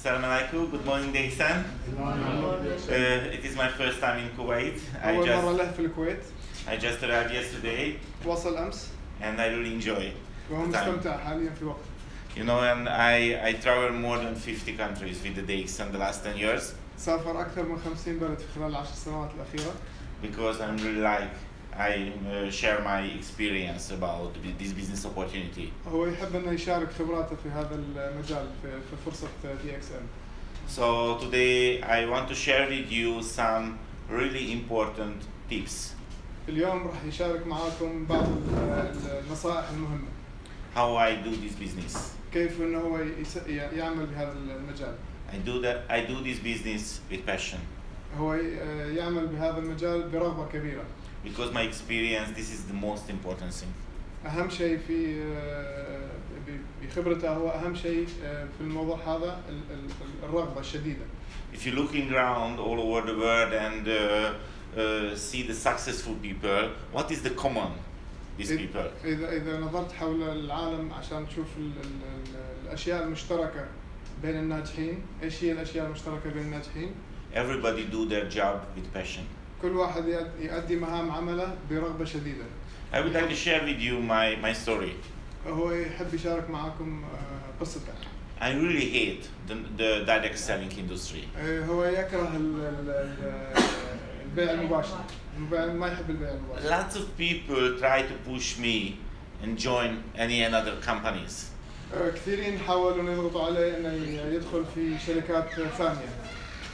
Salam alaikum. Good morning, Daysan. It is my first time in Kuwait. أول مرة له في الكويت. I just arrived yesterday. وصل أمس. And I really enjoy. وهو مستمتع حاليا في وقت. You know, and I traveled more than 50 countries with the Daysan the last 10 years. سافر أكثر من 50 بلد في خلال 10 سنوات الأخيرة. Because I'm really I share my experience about this business opportunity. هو يحب إنه يشارك خبراته في هذا المجال في فرصة DXM. So today I want to share with you some really important tips. اليوم راح يشارك معاكم بعض النصائح المهمة. How I do this business. كيف إنه هو يعمل بهذا المجال. I do this business with passion. هو يعمل بهذا المجال برغبة كبيرة. Because my experience, this is the most important thing. أهم شيء في بخبرته هو أهم شيء في الموضوع هذا الرغبة الشديدة. If you're looking around all over the world and see the successful people, what is the common these people? إذا نظرت حول العالم عشان تشوف الأشياء المشتركة بين الناجحين، إيش هي الأشياء المشتركة بين الناجحين؟ Everybody do their job with passion. كل واحد يؤدي مهام عمله برغبة شديدة. I would like to share with you my story. هو يحب يشارك معكم قصته. I really hate the direct selling industry. هو يكره البيع المباشر. ما يحب البيع المباشر. Lots of people try to push me and join any other companies. كثيرين حاولوا إنه يضغطوا عليه إنه يدخل في شركات ثانية.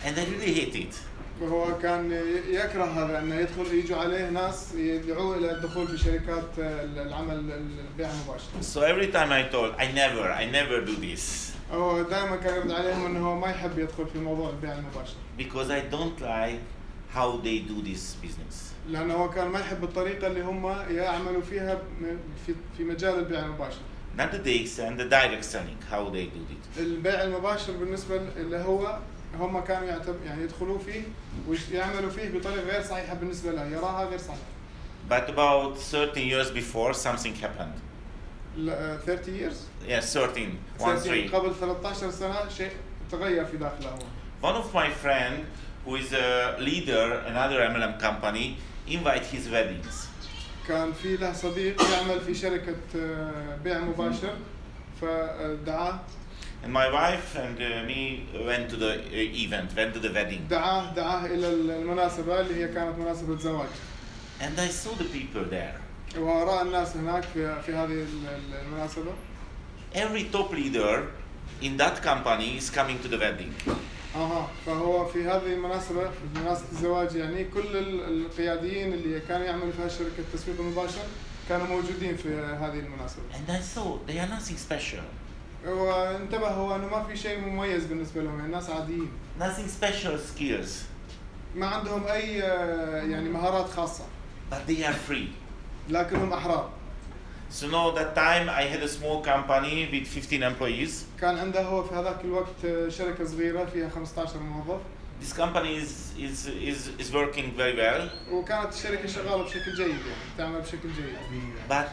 And I really hate it. وهو كان يكره هذا انه يجوا عليه ناس يدعوه الى الدخول في شركات العمل البيع المباشر. So every time I told I never do this. هو دائما كان يرد عليهم انه هو ما يحب يدخل في موضوع البيع المباشر. Because I don't like how they do this business. لانه هو كان ما يحب الطريقه اللي هم يعملوا فيها في مجال البيع المباشر. Not the DX and the direct selling, how they do it. البيع المباشر بالنسبه اللي هو هم كانوا يعني يدخلوا فيه ويعملوا فيه بطريقه غير صحيحه بالنسبه له، يراها غير صحيحه. But about 13 years before something happened. 30 years? Yeah, 13. قبل 13 سنه شيء تغير في داخله هو. One of my friend who is a leader in another MLM company invite his weddings. كان في له صديق يعمل في شركه بيع مباشر فدعاه. And my wife and me went to the went to the wedding. دعاه إلى المناسبة اللي هي كانت مناسبة زواج. And I saw the people there. ورأى الناس هناك في هذه المناسبة. Every top leader in that company is coming to the wedding. فهو في هذه المناسبة في مناسبة الزواج يعني كل القياديين اللي كانوا يعملوا في هالشركة التسويق المباشر كانوا موجودين في هذه المناسبة. And I saw they are nothing special. وانتبه هو انه ما في شيء مميز بالنسبه لهم، يعني ناس عاديين. Nothing special skills. ما عندهم اي يعني مهارات خاصه. But they are free. لكنهم احرار. So now that time I had a small company with 15 employees. كان عنده هو في هذاك الوقت شركه صغيره فيها 15 موظف. This company is working very well. وكانت الشركه شغاله بشكل جيد يعني تعمل بشكل جيد. But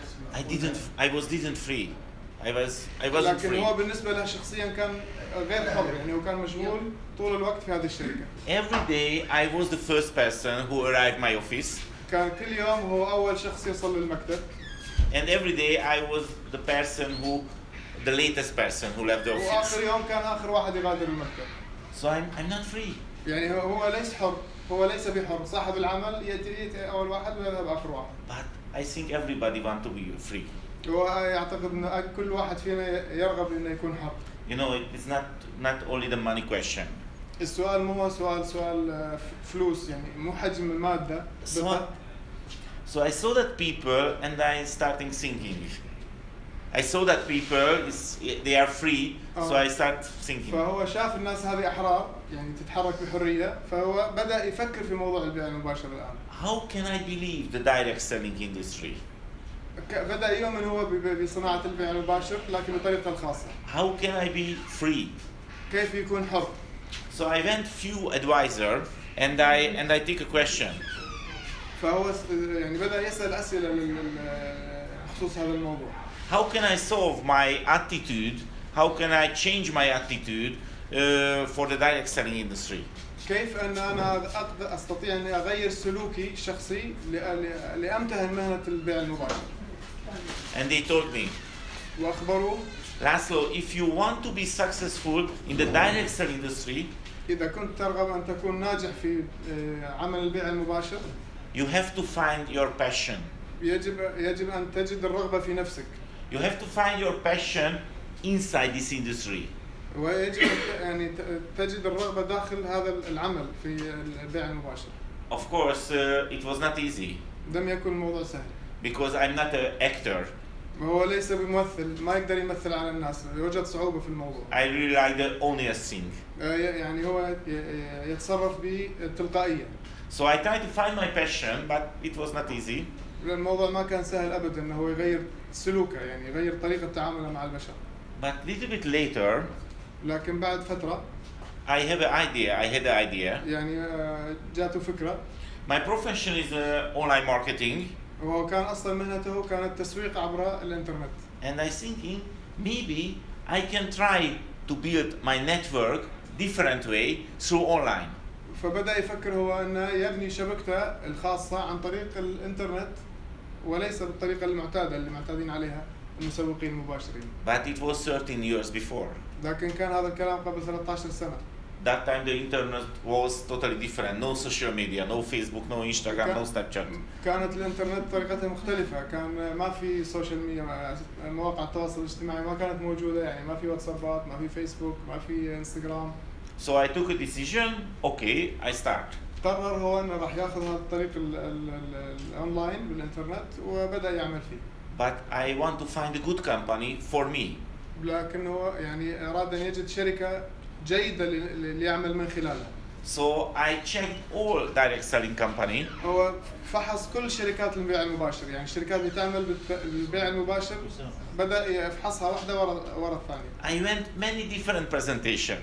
I wasn't free. I wasn't لكن free. هو بالنسبه له شخصيا كان غير حر، يعني هو كان مشغول طول الوقت في هذه الشركه. Every day I was the first person who arrived my office. كان كل يوم هو اول شخص يصل للمكتب. And every day I was the person the latest person who left the office. وآخر يوم كان آخر واحد يغادر المكتب. So I'm not free. يعني هو ليس حر، هو ليس بحر، صاحب العمل يأتي أول واحد ويذهب آخر واحد. But I think everybody want to be free. هو يعتقد إن كل واحد فينا يرغب إنه يكون حر. You know, it's not only the money question. السؤال مو هو سؤال فلوس، يعني مو حجم المادة. So I saw that people and I starting thinking. I saw that people they are free, so I start thinking. فهو شاف الناس هذه أحرار، يعني تتحرك بحرية، فهو بدأ يفكر في موضوع البيع المباشر الآن. How can I believe the direct selling industry? بدأ يؤمن هو بصناعة البيع المباشر لكن بطريقته الخاصة. How can I be free? كيف يكون حر؟ So I went few advisor and I take a question. فهو يعني بدأ يسأل أسئلة بخصوص هذا الموضوع. How can I solve my attitude? How can I change my attitude for the direct selling industry. كيف أن أنا أستطيع أن أغير سلوكي الشخصي لأمتهن مهنة البيع المباشر. And they told me, وأخبروا Laszlo, if you want to be successful in the direct sell industry, إذا كنت ترغب أن تكون ناجح في عمل البيع المباشر, you have to find your passion. يجب أن تجد الرغبة في نفسك. You have to find your passion inside this industry. ويجب يعني تجد الرغبة داخل هذا العمل في البيع المباشر. Of course, it was not easy لم يكن الموضوع سهل. because I'm not an actor. هو ليس بممثل، ما يقدر يمثل على الناس، يوجد صعوبة في الموضوع. I really like the honest thing. يعني هو يتصرف بتلقائية. So I tried to find my passion, but it was not easy. الموضوع ما كان سهل أبدا إنه هو يغير سلوكه، يعني يغير طريقة تعامله مع البشر. But little bit later, لكن بعد فترة I had an idea. يعني جاته فكرة. My profession is online marketing. وهو كان أصلا مهنته كانت التسويق عبر الإنترنت. And I thinking maybe I can try to build my network different way through online. فبدأ يفكر هو أنه يبني شبكته الخاصة عن طريق الإنترنت وليس بالطريقة المعتادة اللي معتادين عليها المسوقين المباشرين. But it was 13 years before. لكن كان هذا الكلام قبل 13 سنة. That time the internet was totally different. No social media, no Facebook, no Instagram, no Snapchat. كانت الإنترنت طريقتها مختلفة، كان ما في سوشيال ميديا، مواقع التواصل الاجتماعي ما كانت موجودة، يعني ما في واتسابات، ما في فيسبوك، ما في انستغرام. So I took a decision. Okay, I start. قرر هو انه راح ياخذ هذا الطريق الاونلاين بالانترنت وبدا يعمل فيه. But I want to find a good company for me. لكن هو يعني اراد ان يجد شركه جيده اللي يعمل من خلالها. So I checked all direct selling company. هو فحص كل شركات البيع المباشر، يعني الشركات اللي تعمل بالبيع المباشر بدا يفحصها واحده ورا الثانيه. I went many different presentation.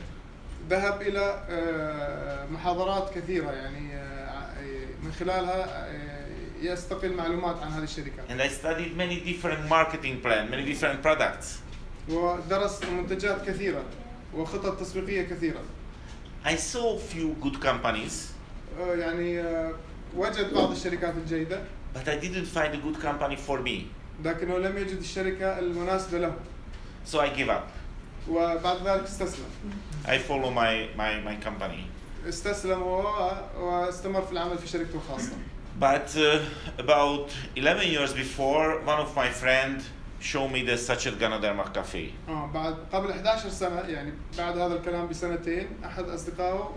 ذهب الى محاضرات كثيره، يعني من خلالها يستقل معلومات عن هذه الشركات. And I studied many different marketing plan, many different products. ودرس منتجات كثيره وخطط تسويقيه كثيره. I saw few good companies. يعني وجد بعض الشركات الجيده. But I didn't find a good company for me. لكنه لم يجد الشركه المناسبه له. So I give up. وبعد ذلك استسلم. I follow my company. استسلم واستمر في العمل في شركته الخاصة. But about 11 years before, one of my friends showed me the Sachet Ganaderma cafe. بعد قبل 11 سنة، يعني بعد هذا الكلام بسنتين، أحد أصدقائه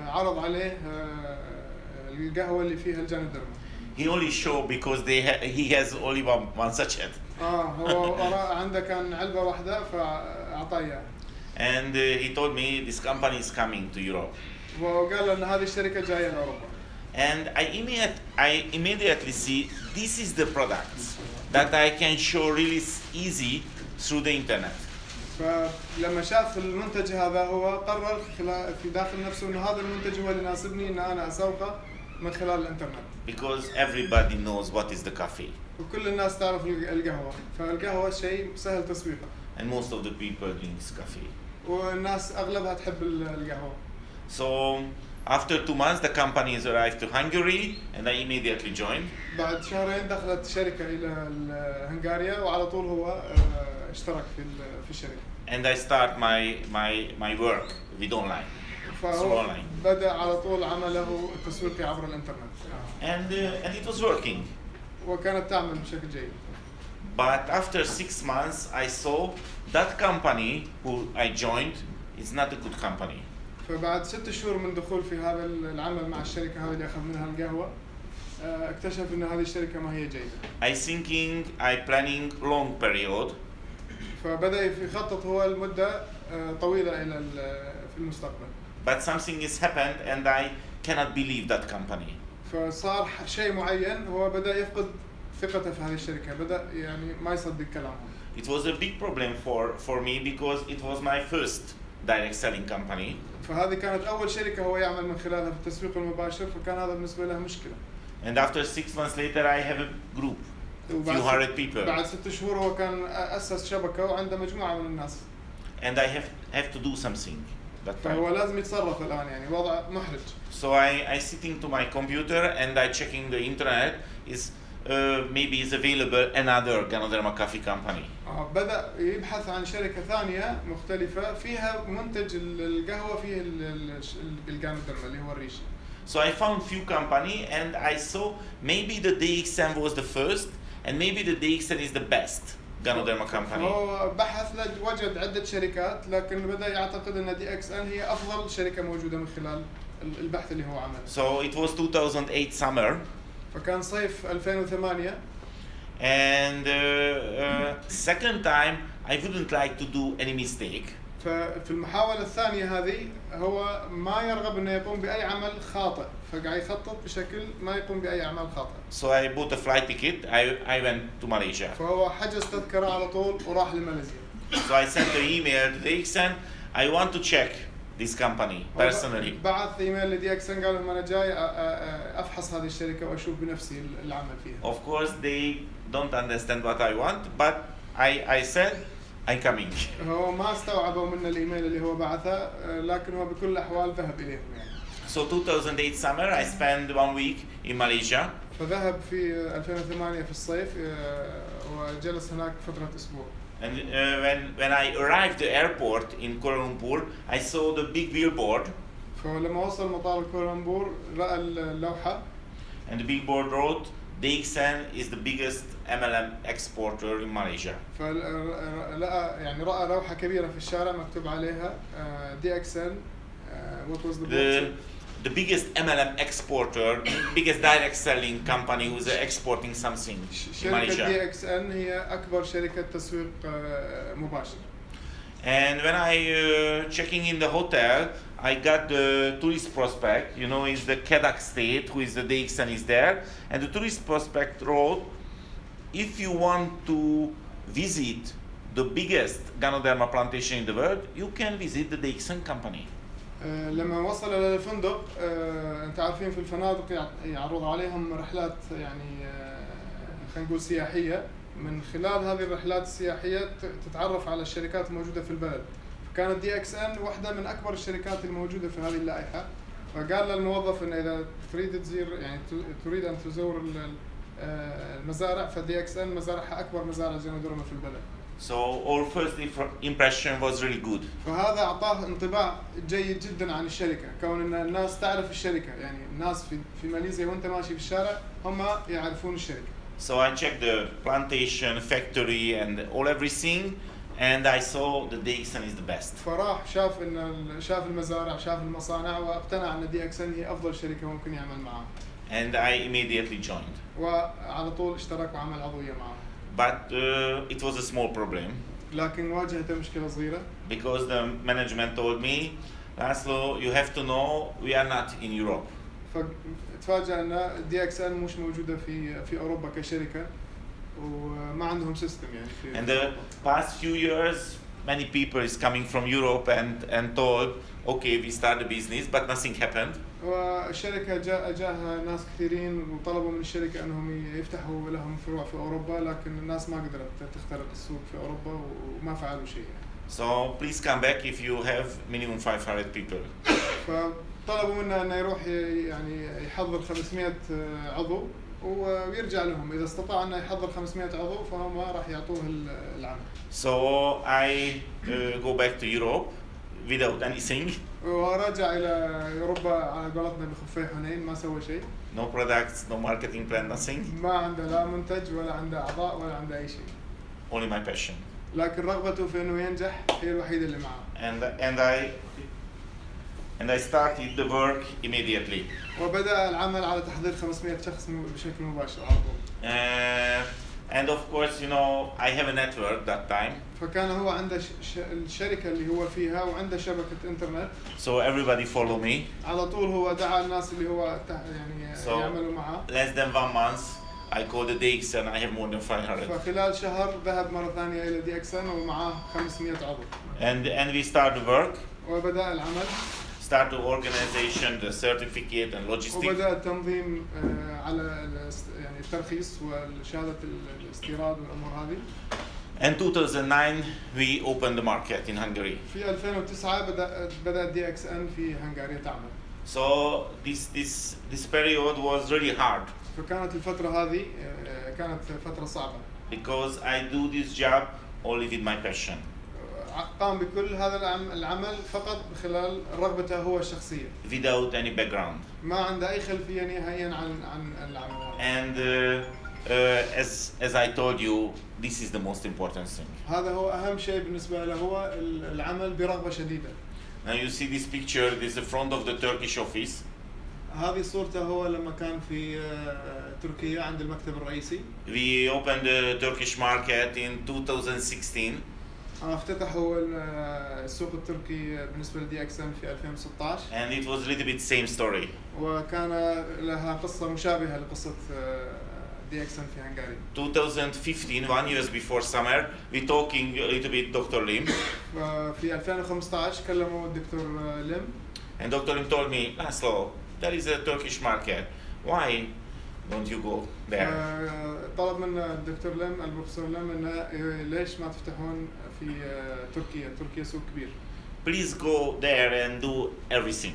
عرض عليه القهوة اللي فيها الجانادرما. He only showed because he has only one sachet. هو عنده كان علبة واحدة فأعطاه إياه. And he told me this company is coming to Europe. وقال أن هذه الشركة جاية لأوروبا. And I immediately see this is the product that I can show really easy through the internet. فلما شاف المنتج هذا هو قرر في داخل نفسه إنه هذا المنتج هو اللي يناسبني إن أنا أسوقه من خلال الإنترنت. Because everybody knows what is the cafe. وكل الناس تعرف القهوة، فالقهوة شيء سهل تسويقه. And most of the people drinks coffee. والناس أغلبها تحب القهوة. So after 2 months the company has arrived to Hungary and I immediately joined. بعد شهرين دخلت الشركة إلى هنغاريا وعلى طول هو اشترك في الشركة. And I start my work with online. فهو بدأ على طول عمله التسويقي عبر الإنترنت. And it was working. وكانت تعمل بشكل جيد. But after 6 months I saw that company who I joined is not a good company. فبعد 6 شهور من دخول في هذا العمل مع الشركة هذه اللي أخذ منها القهوة، اكتشف إن هذه الشركة ما هي جيدة. I planning long period. فبدأ يخطط هو المدة طويلة إلى في المستقبل. But something has happened and I cannot believe that company. فصار شيء معين هو بدأ يفقد ثقته في هذه الشركة، بدأ يعني ما يصدق كلامهم. It was a big problem for me because it was my first direct selling company. فهذه كانت أول شركة هو يعمل من خلالها في التسويق المباشر، فكان هذا بالنسبة له مشكلة. And after 6 months later I have a group, few hundred people. بعد 6 شهور هو كان أسس شبكة وعنده مجموعة من الناس. and I have to do something. That time. فهو لازم يتصرف الآن يعني وضع محرج. So I sitting to my computer and I checking the internet is maybe is available another Ganoderma coffee company. بدأ يبحث عن شركة ثانية مختلفة فيها منتج القهوة فيه الجانودرما اللي هو الريشي. So I found few company and I saw maybe the DXN was the first and maybe the DXN is the best Ganoderma company. هو بحث وجد عدة شركات لكن بدأ يعتقد أن DXN هي أفضل شركة موجودة من خلال البحث اللي هو عمله. So it was 2008 summer. فكان صيف 2008. And second time I wouldn't like to do any mistake. ففي المحاولة الثانية هذه هو ما يرغب انه يقوم بأي عمل خاطئ، فقاعد يخطط بشكل ما يقوم بأي أعمال خاطئة. So I bought a flight ticket. I went to Malaysia. فهو حجز تذكرة على طول وراح لماليزيا. So I sent an email to DXN. I want to check this company personally. بعث ايميل لدي اكسن قال لهم انا جاي افحص هذه الشركة واشوف بنفسي العمل فيها. Of course they don't understand what I want, but I said I'm coming. هو ما استوعبوا من الايميل اللي هو بعثه لكن هو بكل الاحوال ذهب اليهم يعني. So 2008 summer I spent 1 week in Malaysia. فذهب في 2008 في الصيف وجلس هناك فترة اسبوع. And when I arrived at the airport in Kuala Lumpur, I saw the big billboard. فلما وصل مطار كوالالمبور رأى اللوحة. And the billboard wrote, DXN is the biggest MLM exporter in Malaysia. فلقى يعني رأى لوحة كبيرة في الشارع مكتوب عليها DXN. What was the board? The biggest MLM exporter, biggest direct selling company who's exporting something in Malaysia. شركة DXN هي أكبر شركة تسويق مباشر. And when I checking in the hotel, I got the tourist prospect. You know, is the Kedah state, who is the DXN is there, and the tourist prospect wrote, if you want to visit the biggest Ganoderma plantation in the world, you can visit the DXN company. لما وصل إلى الفندق أنت عارفين في الفنادق يعرض عليهم رحلات يعني خلينا نقول سياحية. من خلال هذه الرحلات السياحية تتعرف على الشركات الموجودة في البلد. فكانت DXN واحدة من أكبر الشركات الموجودة في هذه اللائحة. فقال للموظف إن إذا تريد تزور يعني تريد أن تزور المزارع فDXN مزارعها أكبر مزارع جانودرما في البلد. So our first impression was really good. فهذا أعطاه انطباع جيد جدا عن الشركة، كون إن الناس تعرف الشركة، يعني الناس في ماليزيا وأنت ماشي في الشارع هم يعرفون الشركة. So I checked the plantation, factory, and all everything, and I saw that DXN is the best. فراح شاف المزارع، شاف المصانع، واقتنع أن DXN هي أفضل شركة ممكن يعمل معها. And I immediately joined. وعلى طول اشترك وعمل عضوية معه. But it was a small problem. لكن واجهته مشكلة صغيرة. Because the management told me, Laszlo, you have to know we are not in Europe. فتفاجأ أن DXN مش موجودة في أوروبا كشركة وما عندهم سيستم يعني في. And the past few years, many people is coming from Europe and told, okay, we start the business, but nothing happened. والشركة جاءها ناس كثيرين وطلبوا من الشركة أنهم يفتحوا لهم فروع في أوروبا، لكن الناس ما قدرت تخترق السوق في أوروبا وما فعلوا شيء. So please come back if you have minimum 500 people. فطلبوا منه أنه يروح يعني يحضر 500 عضو ويرجع لهم. إذا استطاع أنه يحضر 500 عضو فهم راح يعطوه العمل. So I go back to Europe without anything. ورجع إلى أوروبا على قولتنا بخفي حنين، ما سوى شيء. No products, no marketing plan, nothing. ما عنده لا منتج ولا عنده أعضاء ولا عنده أي شيء. Only my passion. لكن رغبته في إنه ينجح هي الوحيدة اللي معه. And I started the work immediately. وبدأ العمل على تحضير 500 شخص بشكل مباشر على طول. And of course, you know, I have a network that time. فكان هو عنده الشركة اللي هو فيها وعنده شبكة إنترنت. So everybody follow me. على طول هو دعا الناس اللي هو يعني يعملوا معه. Less than 1 month, I called the DXN and I have more than 500. فخلال شهر ذهب مرة ثانية إلى DXN ومعه 500 عضو. And we start the work. وبدأ العمل. Start the organization, the certificate and logistics. وبدأ التنظيم على يعني الترخيص وشهادة الاستيراد والأمور هذه. In 2009 we opened the market in Hungary. في 2009 بدأت DXN في هنغاريا تعمل. So this period was really hard فكانت الفترة هذه كانت فترة صعبة. because I do this job only with my passion. قام بكل هذا العمل فقط بخلال رغبته هو الشخصية. Without any background. ما عنده أي خلفية نهائيا عن العمل. And as I told you, this is the most important thing. هذا هو أهم شيء بالنسبة له هو العمل برغبة شديدة. Now you see this picture. This is the front of the Turkish office. هذه صورته هو لما كان في تركيا عند المكتب الرئيسي. We opened the Turkish market in 2016. افتتحوا السوق التركي بالنسبة لدي اكسن في 2016. And it was a little bit same story. وكان لها قصة مشابهة لقصة دي اكسن في هنغاريا. 2015, 1 year before summer, we talking a little bit Dr. Lim. في 2015 كلموا الدكتور ليم. And Dr. Lim told me, Laszlo, there is a Turkish market. Why don't you go there? طلب من الدكتور ليم البروفيسور ليم انه ليش ما تفتحون في تركيا؟ تركيا سوق كبير. Please go there and do everything.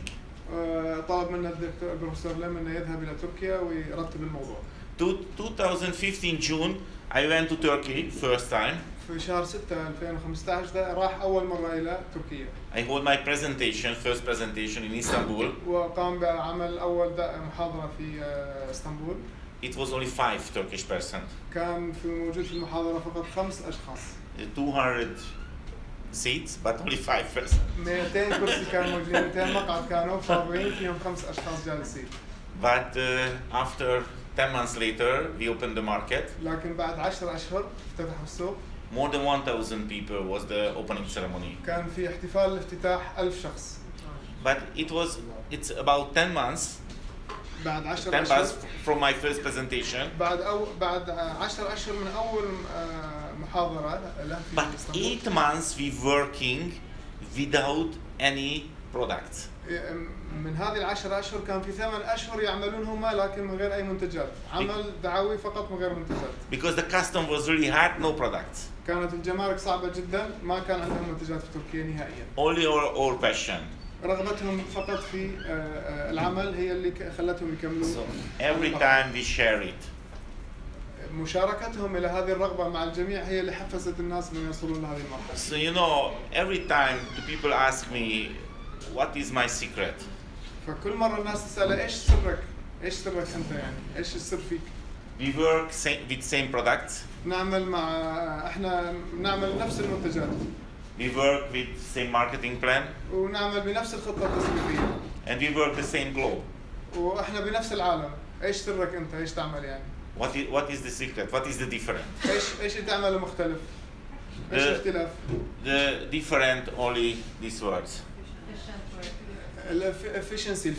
طلب من الدكتور البروفيسور ليم انه يذهب الى تركيا ويرتب الموضوع. 2015 June, I went to Turkey first time. في شهر 6 2015 ده راح أول مرة إلى تركيا. I hold my presentation, first presentation in Istanbul. وقام بعمل أول محاضرة في اسطنبول. It was only 5 Turkish person. كان موجود في المحاضرة فقط 5 أشخاص. 200 seats, but only 5 person. 200 كرسي كانوا موجودين، 200 مقعد كانوا فاضيين فيهم 5 أشخاص جالسين. But after 10 months later, we opened the market. لكن بعد 10 أشهر افتتحوا السوق. More than 1,000 people was the opening ceremony. كان في احتفال الافتتاح 1000 شخص. But it's about 10 months. بعد 10 10 أشهر. months from my first presentation. بعد 10 أشهر من أول محاضرة له في But اسطنبول. 8 months we working without any products. من هذه ال10 أشهر كان في 8 أشهر يعملونهما لكن من غير أي منتجات، عمل دعوي فقط من غير منتجات. Because the custom was really hard, no products. كانت الجمارك صعبة جدا، ما كان عندهم منتجات في تركيا نهائيا. Only our passion. رغبتهم فقط في العمل هي اللي خلتهم يكملوا. So every time we share it. مشاركتهم إلى هذه الرغبة مع الجميع هي اللي حفزت الناس إنهم يوصلون لهذه المرحلة. So you know, every time the people ask me, what is my secret? فكل مرة الناس تسأله إيش سرك؟ إيش سرك أنت يعني؟ إيش السر فيك؟ We work with same products. إحنا نعمل نفس المنتجات. We work with same marketing plan. ونعمل بنفس الخطة التسويقية. And we work the same globe. وإحنا بنفس العالم. إيش سرك أنت؟ إيش تعمل يعني؟ What is the secret? What is the difference? إيش اللي تعمله مختلف؟ إيش الاختلاف؟ The different only these words. الefficiency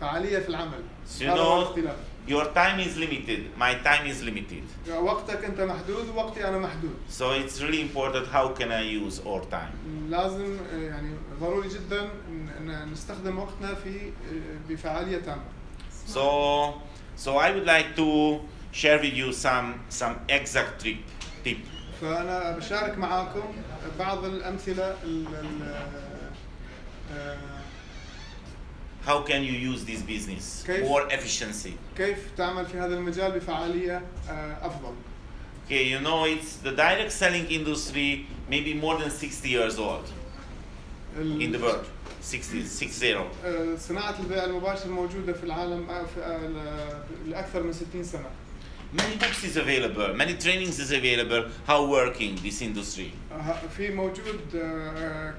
فعالية في العمل. So you know, your time is limited. My time is limited. وقتك أنت محدود ووقتي أنا محدود. So it's really important how can I use our time. لازم يعني ضروري جدا إن نستخدم وقتنا بفعالية تامة. So I would like to share with you some exact tip. فأنا بشارك معاكم بعض الأمثلة How can you use this business more efficiency? كيف تعمل في هذا المجال بفعالية أفضل؟ Okay, you know, it's the direct selling industry maybe more than 60 years old in the world. 60. صناعة البيع المباشر موجودة في العالم لأكثر من 60 سنة. Many books is available, many trainings is available. How working this industry? في موجود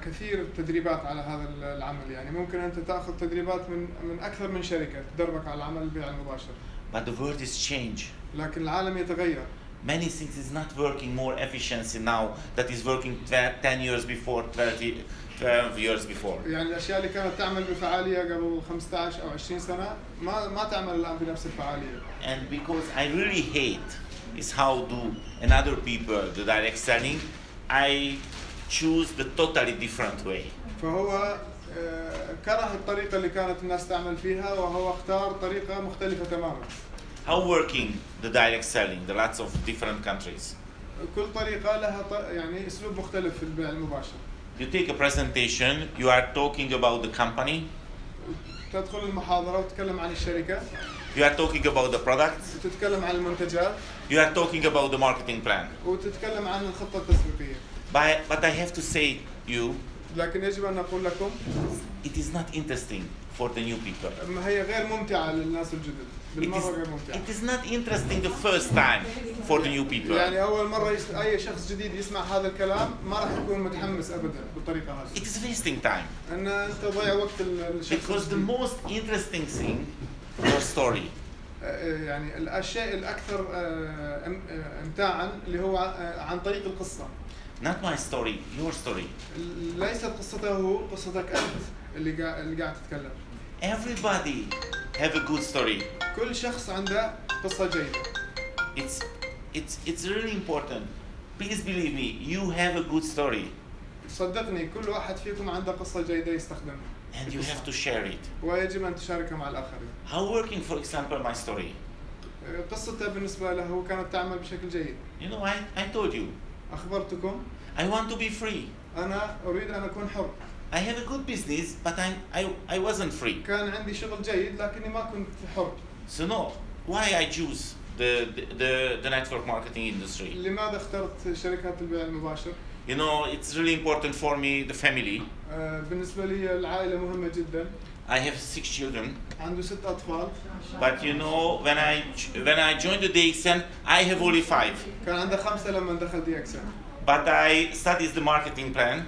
كثير تدريبات على هذا العمل، يعني ممكن أنت تأخذ تدريبات من أكثر من شركة تدربك على العمل البيع المباشر. But the world is change. لكن العالم يتغير. Many things is not working more efficiency now that is working 10 years before, 12 years before. يعني الأشياء اللي كانت تعمل بفعالية قبل 15 أو 20 سنة ما تعمل الآن بنفس الفعالية. And because I really hate is how do another people the direct selling, I choose the totally different way. فهو كره الطريقة اللي كانت الناس تعمل فيها وهو اختار طريقة مختلفة تماما. How working the direct selling, the lots of different countries. كل طريقة لها يعني أسلوب مختلف في البيع المباشر. You take a presentation, you are talking about the company, تدخل المحاضرة وتتكلم عن الشركة. you are talking about the product, وتتكلم عن المنتجات. you are talking about the marketing plan. وتتكلم عن الخطة التسويقية. But I have to say you, لكن يجب أن أقول لكم it is not interesting for the new people. ما هي غير ممتعة للناس الجدد. بالمرة غير ممتعة. It is not interesting the first time for the new people. يعني أول مرة أي شخص جديد يسمع هذا الكلام ما راح يكون متحمس أبدا بالطريقة هذه. It is wasting time. أن أنت تضيع وقت الشخص. Because the most interesting thing, your story. يعني الشيء الأكثر إمتاعا اللي هو عن طريق القصة. Not my story, your story. ليست قصته هو، قصتك أنت اللي قاعد تتكلم. Everybody have a good story. كل شخص عنده قصة جيدة. It's really important. Please believe me, you have a good story. صدقني كل واحد فيكم عنده قصة جيدة يستخدمها. And you have to share it. ويجب أن تشاركها مع الآخرين. How working, for example, my story? قصته بالنسبة له كانت تعمل بشكل جيد. You know, I told you. أخبرتكم. I want to be free. أنا أريد أن أكون حر. I have a good business, but I wasn't free. كان عندي شغل جيد لكني ما كنت حر. So no, why I choose the network marketing industry? لماذا اخترت شركات البيع المباشر؟ You know, it's really important for me, the family. بالنسبة لي العائلة مهمة جدا. I have 6 children. عنده 6 أطفال. But you know, when I joined the DXN, I have only 5. كان عنده 5 لما دخل DXN. But I studied the marketing plan.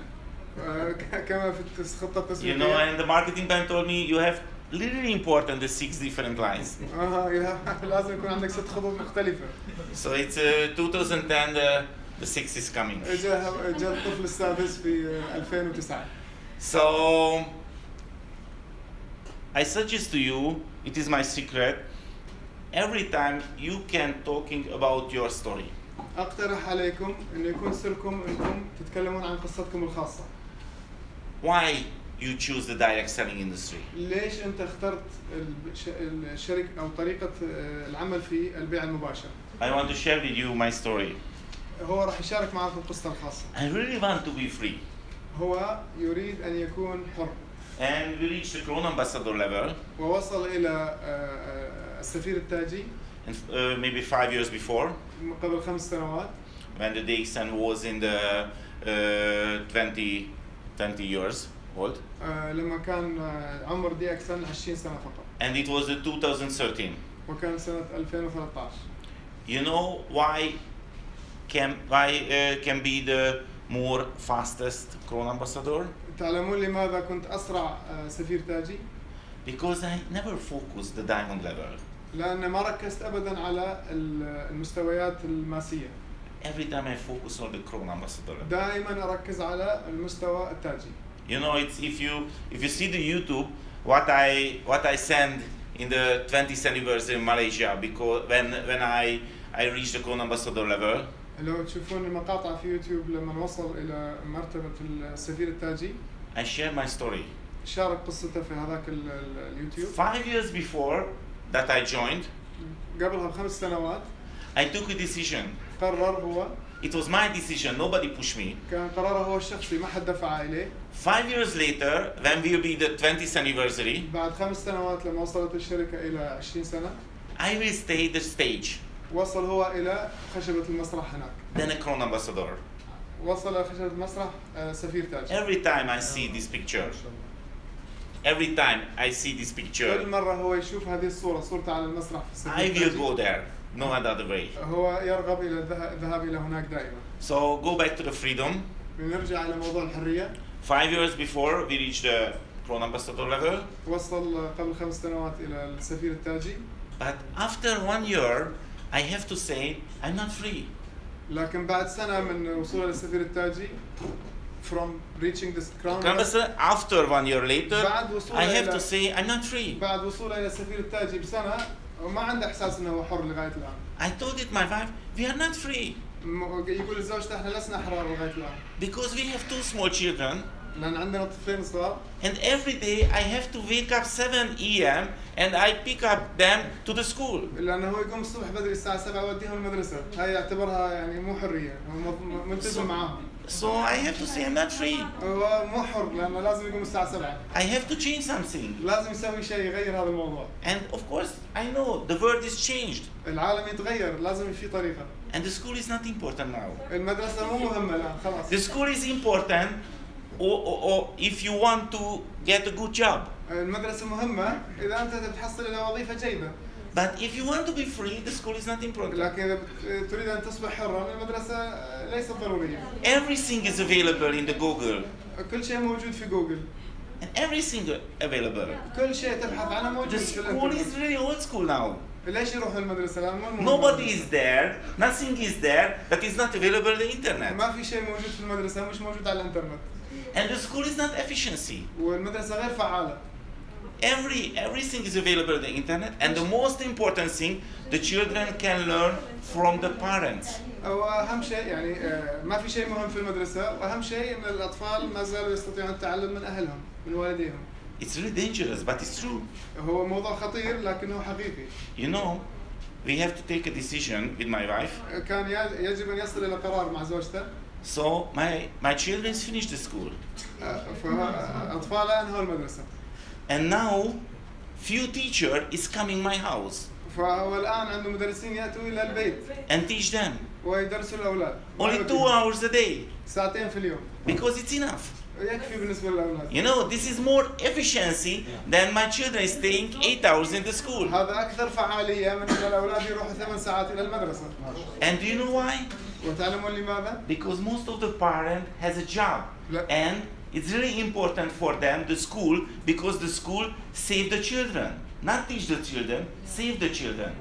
كما في الخطة التسويقية. You know, and the marketing plan told me you have really important the 6 different lines. لازم يكون عندك 6 خطوط مختلفة. So it's 2010, the 6 is coming. جاء الطفل السادس في 2009. So I suggest to you, it is my secret, every time you can talking about your story. أقترح عليكم إنه يكون سركم إنكم تتكلمون عن قصتكم الخاصة. Why you choose the direct selling industry? ليش أنت اخترت الشركة أو طريقة العمل في البيع المباشر؟ I want to share with you my story. هو راح يشارك معكم قصته الخاصة. I really want to be free. هو يريد أن يكون حر. And we reached the Crown Ambassador level. ووصل إلى السفير التاجي. And maybe 5 years before. قبل 5 سنوات. When the DXN was in the 20 years old. لما كان عمر DXN 20 سنة فقط. And it was 2013. وكان سنة 2013. You know why can be the more fastest Crown Ambassador? تعلمون لماذا كنت أسرع سفير تاجي؟ Because I never focused the diamond level. لأن ما ركزت أبداً على المستويات الماسية. Every time I focus on the Crown Ambassador level. دائماً أركز على المستوى التاجي. You know, it's if you see the YouTube, what I send in the 20th anniversary in Malaysia, because when I reached the Crown Ambassador level. لو تشوفون المقاطع في يوتيوب لما وصل إلى مرتبة السفير التاجي. I share my story. شارك قصته في هذاك اليوتيوب. 5 years before that I joined. قبلها ب5 سنوات. I took a decision. قرر هو. It was my decision. Nobody pushed me. كان قراره هو الشخصي ما حد دفع إليه. 5 years later, when will be the 20th anniversary. بعد 5 سنوات لما وصلت الشركة إلى 20 سنة. I will stay the stage. وصل هو إلى خشبة المسرح هناك. Then a Crown Ambassador. وصل خشبة المسرح سفير تاج. Every time I see this picture. Every time I see this picture. كل مرة هو يشوف هذه الصورة صورته على المسرح في السفير I will go there. No other way. هو يرغب إلى الذهاب إلى هناك دائما. So go back to the freedom. بنرجع إلى موضوع الحرية. 5 years before we reached the Crown Ambassador level. وصل قبل 5 سنوات إلى السفير التاجي. But after 1 year, I have to say I'm not free. لكن بعد سنة من وصوله للسفير التاجي, from reaching the crown. After 1 year later, I have to say I'm not free. بعد وصوله إلى السفير التاجي بسنة وما عنده إحساس إنه هو حر لغاية الآن. I told it my wife, we are not free. يقول لزوجته إحنا لسنا أحرار لغاية الآن. Because we have 2 small children. لأن عندنا طفلين صغار. And every day I have to wake up 7 a.m. and I pick up them to the school. لأنه هو يقوم الصبح بدري الساعة 7 يوديهم المدرسة. هاي يعتبرها يعني مو حرية، هو ملتزم معاهم. So I have to say I'm not free. هو مو حر لأنه لازم يقوم الساعة 7. I have to change something. لازم يسوي شيء يغير هذا الموضوع. And of course I know the world is changed. العالم يتغير، لازم في طريقة. And the school is not important now. المدرسة مو مهمة الآن خلاص. The school is important or if you want to get a good job. المدرسة مهمة إذا أنت تحصل على وظيفة جيدة. But if you want to be free, the school is not important. لكن إذا تريد أن تصبح حرا المدرسة ليست ضرورية. Everything is available in the Google. كل شيء موجود في جوجل. And everything available. كل شيء تبحث عنه موجود The في school الإنترنت. is really old school now. ليش يروح المدرسة الآن؟ Nobody is there, nothing is there that is not available on the internet. ما في شيء موجود في المدرسة مش موجود على الإنترنت. And the school is not efficiency. والمدرسة غير فعالة. Everything is available on the internet, and the most important thing, the children can learn from the parents. وأهم شيء يعني ما في شيء مهم في المدرسة، وأهم شيء إن الأطفال ما زالوا يستطيعون التعلم من أهلهم، من والديهم. It's really dangerous, but it's true. هو موضوع خطير لكنه حقيقي. You know, we have to take a decision with my wife. كان يجب أن يصل إلى قرار مع زوجته. So my children finished the school. فأطفاله أنهوا المدرسة. And now, few teacher is coming my house فهو الآن عنده مدرسين يأتوا إلى البيت and teach them ويدرسوا الأولاد. only 2 hours a day ساعتين في اليوم. because it's enough. يكفي بالنسبة للأولاد. You know, this is more efficiency than my children staying 8 hours in the school. هذا أكثر فعالية من أن الأولاد يروحوا 8 ساعات إلى المدرسة. And do you know why? وتعلمون لماذا؟ Because most of the parent has a job لا. and it's really important for them, the school, because the school save the children. Not teach the children, save the children.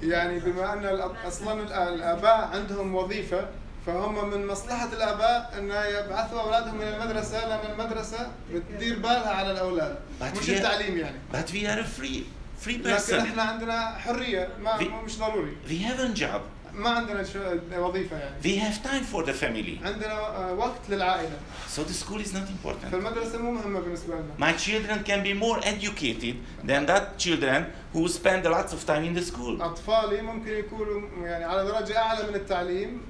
يعني بما أن أصلاً الآباء عندهم وظيفة فهم من مصلحة الآباء أن يبعثوا أولادهم إلى المدرسة لأن المدرسة بتدير بالها على الأولاد مش التعليم يعني. But we are a free لكن person. إحنا عندنا حرية مش ضروري. We have a job. ما عندنا وظيفة يعني. We have time for the family. عندنا وقت للعائلة. So the school is not important. فالمدرسة مو مهمة بالنسبة لنا. My children can be more educated than that children who spend lots of time in the school. أطفالي ممكن يكونوا يعني على درجة أعلى من التعليم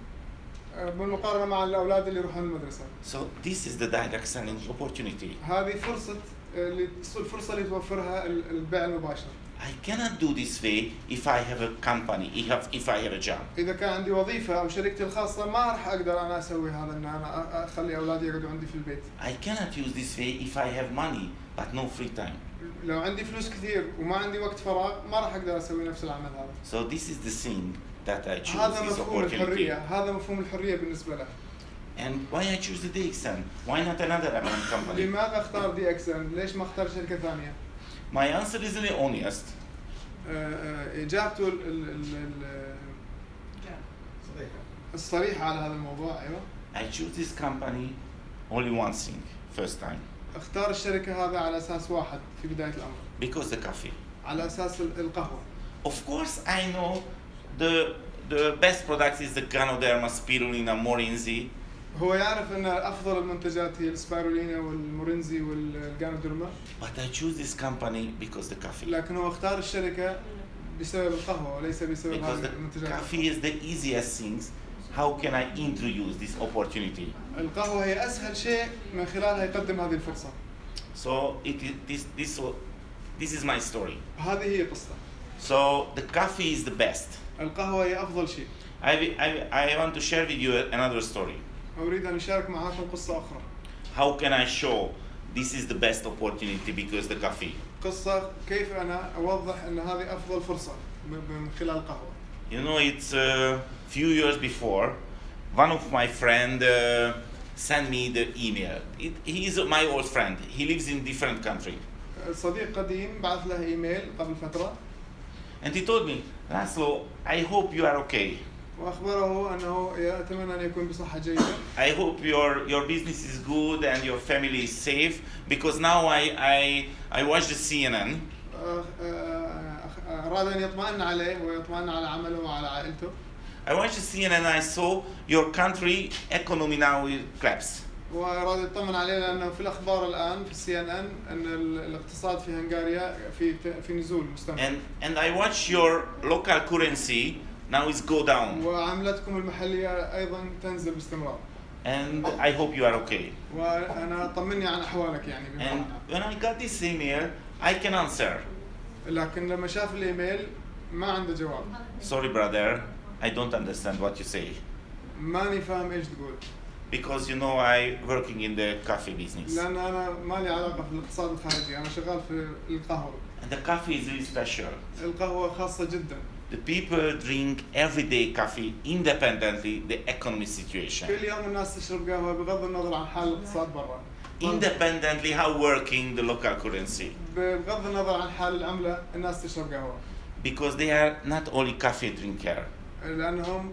بالمقارنة مع الأولاد اللي يروحون المدرسة. So this is the direct selling opportunity. هذه الفرصة اللي توفرها البيع المباشر. I cannot do this way if I have a company, if I have a job. إذا كان عندي وظيفة أو شركتي الخاصة ما راح أقدر أنا أسوي هذا إن أنا أخلي أولادي يقعدوا عندي في البيت. I cannot use this way if I have money but no free time. لو عندي فلوس كثير وما عندي وقت فراغ ما راح أقدر أسوي نفس العمل هذا. So this is the thing that I choose هذا this مفهوم opportunity. الحرية، هذا مفهوم الحرية بالنسبة له. And why I choose the DXN? Why not another American company? لماذا اختار دي إكسن؟ ليش ما اختار شركة ثانية؟ My answer is really honest. إجابته الصريحة على هذا الموضوع أيوة. I choose this company only one thing, first time. اختار الشركة هذا على أساس واحد في بداية الأمر. Because the coffee. على أساس القهوة. Of course, I know the best product is the Ganoderma, Spirulina, Morinzi. هو يعرف أن أفضل المنتجات هي السبايرولينا والمورينزي والجانوديرما. But I choose this company because the coffee. لكن هو اختار الشركة بسبب القهوة وليس بسبب Because هذه the المنتجات. coffee is the easiest things. How can I introduce this opportunity? القهوة هي أسهل شيء من خلالها يقدم هذه الفرصة. So this is my story. هذه هي قصة. So the coffee is the best. القهوة هي أفضل شيء. I want to share with you another story. أريد أن أشارك معكم قصة أخرى. How can I show this is the best opportunity because the coffee? قصة كيف أنا أوضح أن هذه أفضل فرصة من خلال القهوة. You know, it's a few years before, one of my friend sent me the email. He is my old friend. He lives in different country. صديق قديم بعث له إيميل قبل فترة. And he told me, Laszlo, I hope you are okay. وأخبره أنه يتمنى أن يكون بصحة جيدة. I hope your business is good and your family is safe because now I watch the CNN. أراد أن يطمئن عليه ويطمئن على عمله وعلى عائلته. I watched the CNN and I saw your country economy now collapse. وراد يطمن عليه لانه في الاخبار الان في CNN ان الاقتصاد في هنغاريا في نزول مستمر. And I watch your local currency now is go down. وعملتكم المحليه ايضا تنزل باستمرار. And I hope you are okay. وانا طمني عن احوالك يعني. And when I got this email, I can answer. لكن لما شاف الايميل ما عنده جواب. Sorry brother, I don't understand what you say. ماني فاهم ايش تقول. Because you know I working in the coffee business. لان انا ما لي علاقه في الاقتصاد الخارجي، انا شغال في القهوه. And the coffee is really special. القهوه خاصه جدا. The people drink everyday coffee independently the economic situation. كل يوم الناس تشرب قهوه بغض النظر عن حال الاقتصاد برا. Independently how working the local currency. بغض النظر عن حال العمله الناس تشرب قهوه. Because they are not only coffee drinker. لانهم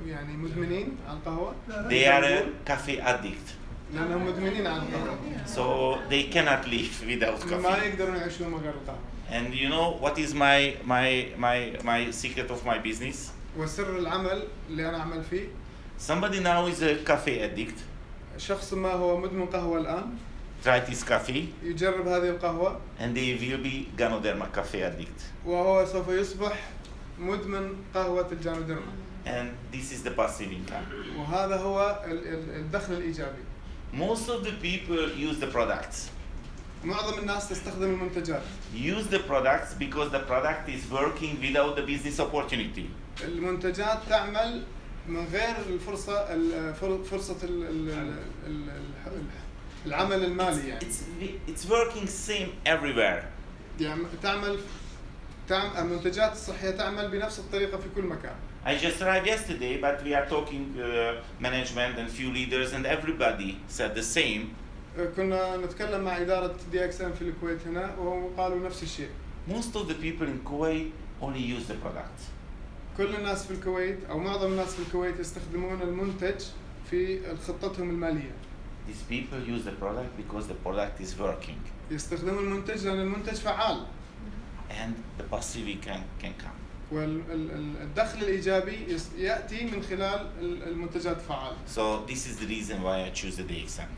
يعني مدمنين على القهوه. They are a coffee addict. لانهم مدمنين على القهوه. So they cannot live without ما coffee. يقدرون يعيشون من غير القهوه. And you know what is my secret of my business? وسر العمل اللي انا اعمل فيه. Somebody now is a coffee addict. شخص ما هو مدمن قهوه الان. Try this coffee. يجرب هذه القهوه. And they will be Ganoderma coffee addict. وهو سوف يصبح مدمن قهوه الجانوديرما. And this is the passive income. وهذا هو الدخل الايجابي. Most of the people use the products. معظم الناس تستخدم المنتجات. Use the products because the product is working without the business opportunity. المنتجات تعمل من غير فرصة العمل المالي يعني. It's working same everywhere. يعني المنتجات الصحية تعمل بنفس الطريقة في كل مكان. I just arrived yesterday, but we are talking management and few leaders, and everybody said the same. كنا نتكلم مع إدارة DXM في الكويت هنا وقالوا نفس الشيء. Most of the people in Kuwait only use the product. كل الناس في الكويت أو معظم الناس في الكويت يستخدمون المنتج في خطتهم المالية. These people use the product because the product is working. يستخدمون المنتج لأن المنتج فعال. And the passive income can come. والدخل الإيجابي يأتي من خلال المنتجات الفعالة. So this is the reason why I choose the DXM.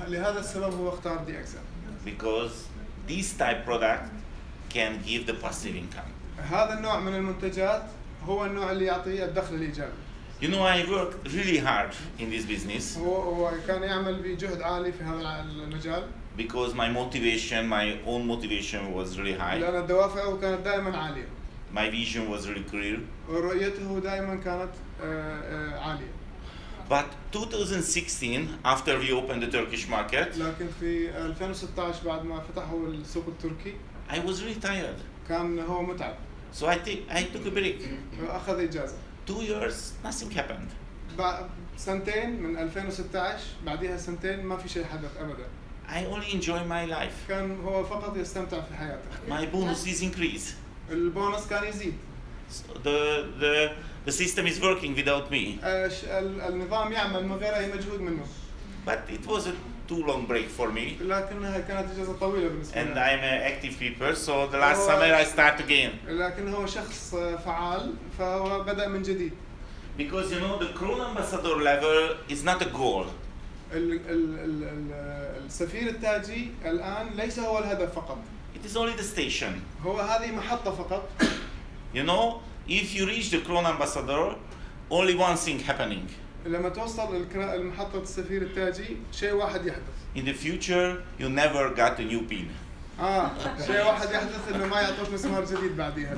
لهذا السبب هو اختار DXM. Because this type product can give the passive income. هذا النوع من المنتجات هو النوع اللي يعطي الدخل الإيجابي. You know, I worked really hard in this business. هو كان يعمل بجهد عالي في هذا المجال. Because my own motivation was really high. لأن الدوافع كانت دائما عالية. My vision was really clear. ورؤيته دائما كانت عالية. But 2016, after we opened the Turkish market, لكن في 2016 بعد ما فتحوا السوق التركي I was really tired. كان هو متعب. So I took a break. أخذ إجازة. 2 years, nothing happened. سنتين من 2016 بعدها سنتين ما في شيء حدث أبدا. I only enjoy my life. كان هو فقط يستمتع في حياته. My bonus is increased. البونص كان يزيد. So the system is working without me. النظام يعمل من غير أي مجهود منه. But it was a too long break for me. لكنها كانت إجازة طويلة بالنسبة لي. And I'm an active people, so the last summer I start again. لكن هو شخص فعال فهو بدأ من جديد. Because you know the Crown Ambassador level is not a goal. السفير التاجي الآن ليس هو الهدف فقط. It is only the station. هو هذه محطة فقط. You know, if you reach the Crown Ambassador, only one thing happening. لما توصل المحطة السفير التاجي شيء واحد يحدث. In the future, you never got a new pin. شيء واحد يحدث إنه ما يعطوك مسمار جديد بعديها.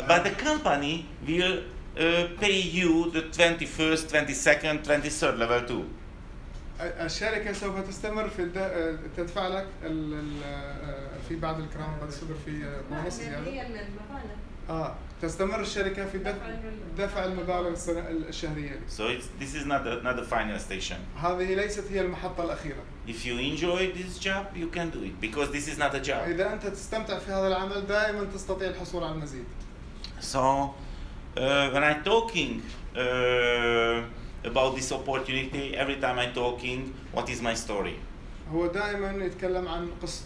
But the company will pay you the 21st, 22nd, 23rd level too. الشركة سوف تستمر في تدفع لك في بعض الكرام بتصير في بونص زيادة. تستمر الشركة في دفع المبالغ الشهرية. So this is not the final station. هذه ليست هي المحطة الأخيرة. If you enjoy this job, you can do it because this is not a job. إذا أنت تستمتع في هذا العمل دائما تستطيع الحصول على المزيد. So when I'm talking about this opportunity, every time I'm talking, what is my story? هو دائما يتكلم عن قصة.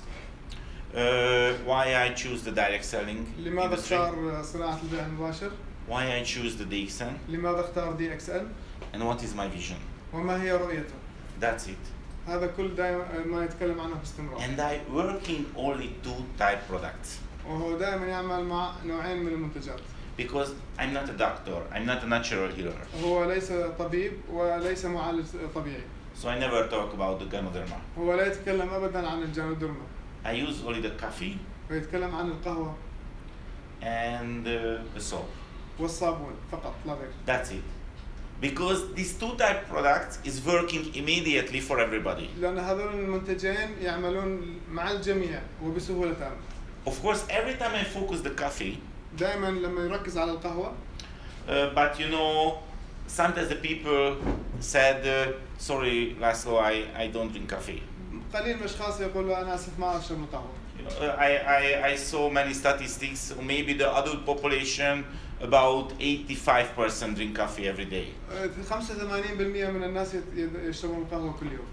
Why I choose the direct selling لماذا اختار صناعة البيع المباشر؟ Why I choose the DXN? لماذا اختار DXN؟ And what is my vision? وما هي رؤيته. That's it. هذا كل دائما ما يتكلم عنه باستمرار. And I working only 2 type products. وهو دائما يعمل مع نوعين من المنتجات. Because I'm not a doctor, I'm not a natural healer. هو ليس طبيب وليس معالج طبيعي. So I never talk about the Ganoderma. هو لا يتكلم أبدا عن الجانودرما. I use only the coffee ويتكلم عن القهوة and the soap. والصابون فقط لا غير. That's it. Because these 2 type products is working immediately for everybody. لأن هذول المنتجين يعملون مع الجميع وبسهولة تامة. Of course, every time I focus the coffee, دائما لما يركز على القهوة. But you know, sometimes the people said, sorry, Laszlo, I don't drink coffee. قليل من الأشخاص يقولوا أنا آسف ما أشرب القهوة. You know, I saw many statistics, maybe the adult population, about 85% drink coffee every day. 85% من الناس يشربون القهوة كل يوم.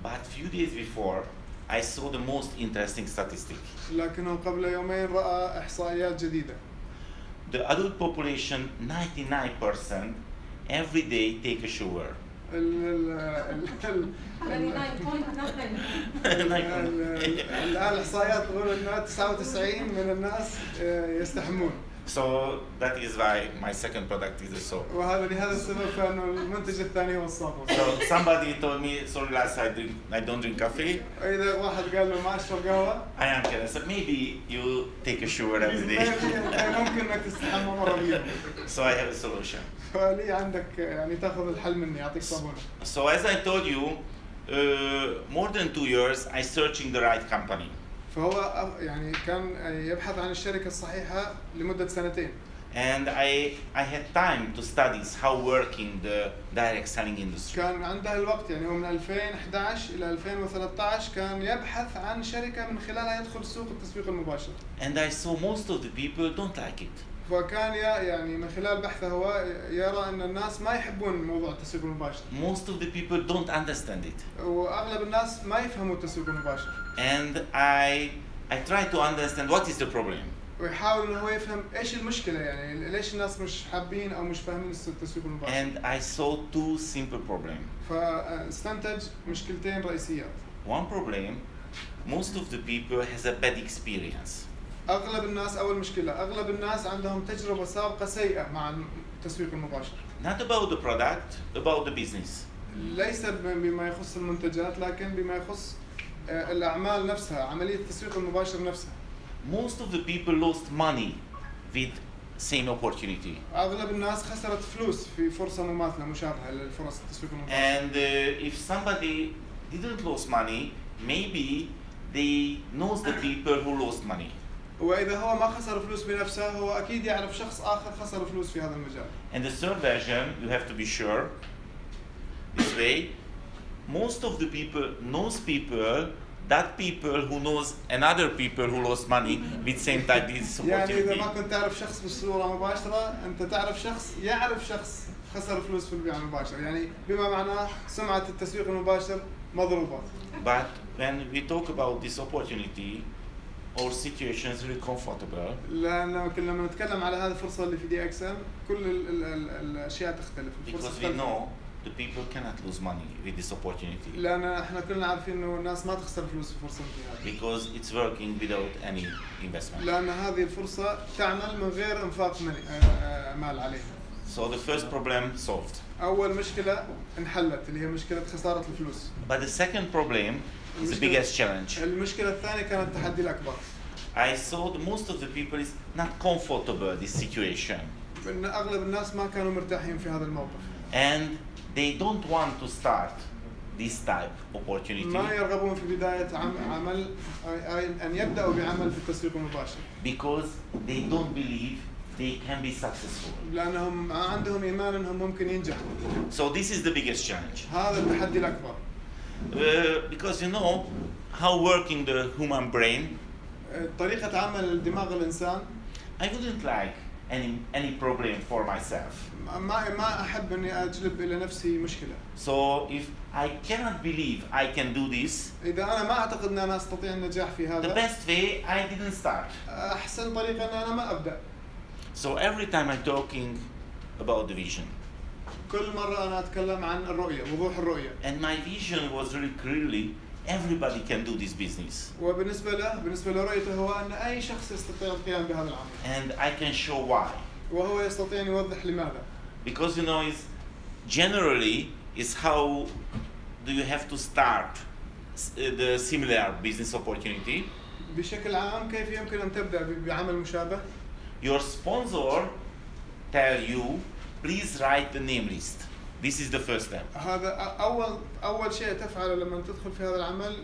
But few days before, I saw the most interesting statistic. لكنه قبل يومين رأى إحصائيات جديدة. The adult population, 99% every day take a shower. الآن الإحصائيات تقول أن 99 من الناس يستحمون. So that is why my second product is the soap. وهذا لهذا السبب فإنه المنتج الثاني هو الصابون. So somebody told me, sorry, last I don't drink coffee. إذا واحد قال له ما أشرب قهوة. I am kidding. So maybe you take a shower every day. ممكن إنك تستحمى مرة باليوم. So I have a solution. فلي عندك يعني تأخذ الحل مني أعطيك صابونة. So as I told you, more than 2 years, I searching the right company. فهو يعني كان يبحث عن الشركة الصحيحة لمدة 2 And I had time to study how working the direct selling industry. كان عنده الوقت يعني هو من 2011 إلى 2013 كان يبحث عن شركة من خلالها يدخل سوق التسويق المباشر. And I saw most of the people don't like it. فكان يعني من خلال بحثه هو يرى أن الناس ما يحبون موضوع التسويق المباشر. Most of the people don't understand it. وأغلب الناس ما يفهموا التسويق المباشر. And I try to understand what is the problem. ويحاول إنه هو يفهم إيش المشكلة يعني ليش الناس مش حابين أو مش فاهمين التسويق المباشر. And I saw 2 simple problems. فاستنتج مشكلتين رئيسيات. One problem, most of the people has a bad experience. أغلب الناس أول مشكلة أغلب الناس عندهم تجربة سابقة سيئة مع التسويق المباشر. Not about the product, about the business. ليس بما يخص المنتجات لكن بما يخص الأعمال نفسها عملية التسويق المباشر نفسها. Most of the people lost money with same opportunity. أغلب الناس خسرت فلوس في فرصة مماثلة مشابهة للفرص التسويق المباشر. And if somebody didn't lose money, maybe they knows the people who lost money. وإذا هو ما خسر فلوس بنفسه هو أكيد يعرف شخص آخر خسر فلوس في هذا المجال. And the third version, you have to be sure. This way, most of the people knows people, that people who knows another people who lost money with same type this يعني إذا opportunity. ما كنت تعرف شخص بصورة مباشرة أنت تعرف شخص يعرف شخص خسر فلوس في البيع المباشر يعني بما معناه سمعة التسويق المباشر مضروبة. But when we talk about this opportunity, our situation is really comfortable. لأن لما نتكلم على هذه الفرصة اللي في دي إكس إم كل الأشياء تختلف. Because we know the people cannot lose money with this opportunity. لأن إحنا كلنا عارفين إنه الناس ما تخسر فلوس في فرصة مثل هذه. Because it's working without any investment. لأن هذه الفرصة تعمل من غير إنفاق مال عليها. So the first problem solved. أول مشكلة انحلت اللي هي مشكلة خسارة الفلوس. But the second problem is the biggest challenge. المشكلة الثانية كانت التحدي الأكبر. I saw that most of the people is not comfortable this situation. إن أغلب الناس ما كانوا مرتاحين في هذا الموقف. And they don't want to start this type opportunity. ما يرغبون في بداية عمل أن يبدأوا بعمل في التسويق المباشر. Because they don't believe they can be successful. لأنهم ما عندهم إيمان أنهم ممكن ينجحوا. So this is the biggest challenge. هذا التحدي الأكبر. Because you know how working the human brain. طريقة عمل دماغ الإنسان. I wouldn't like any problem for myself. ما أحب إني أجلب إلى نفسي مشكلة. So if I cannot believe I can do this, إذا أنا ما أعتقد أن أنا أستطيع النجاح في the هذا. best way I didn't start. أحسن طريقة أن أنا ما أبدأ. So every time I'm talking about the vision, كل مرة أنا أتكلم عن الرؤية، وضوح الرؤية. And my vision was really clearly, everybody can do this business. وبالنسبة لرؤيته هو أن أي شخص يستطيع القيام بهذا العمل. And I can show why. وهو يستطيع أن يوضح لماذا. Because you know, it's generally is how do you have to start the similar business opportunity. بشكل عام كيف يمكن أن تبدأ بعمل مشابه؟ Your sponsor tell you, please write the name list. This is the first step. هذا أول شيء تفعله لما تدخل في هذا العمل.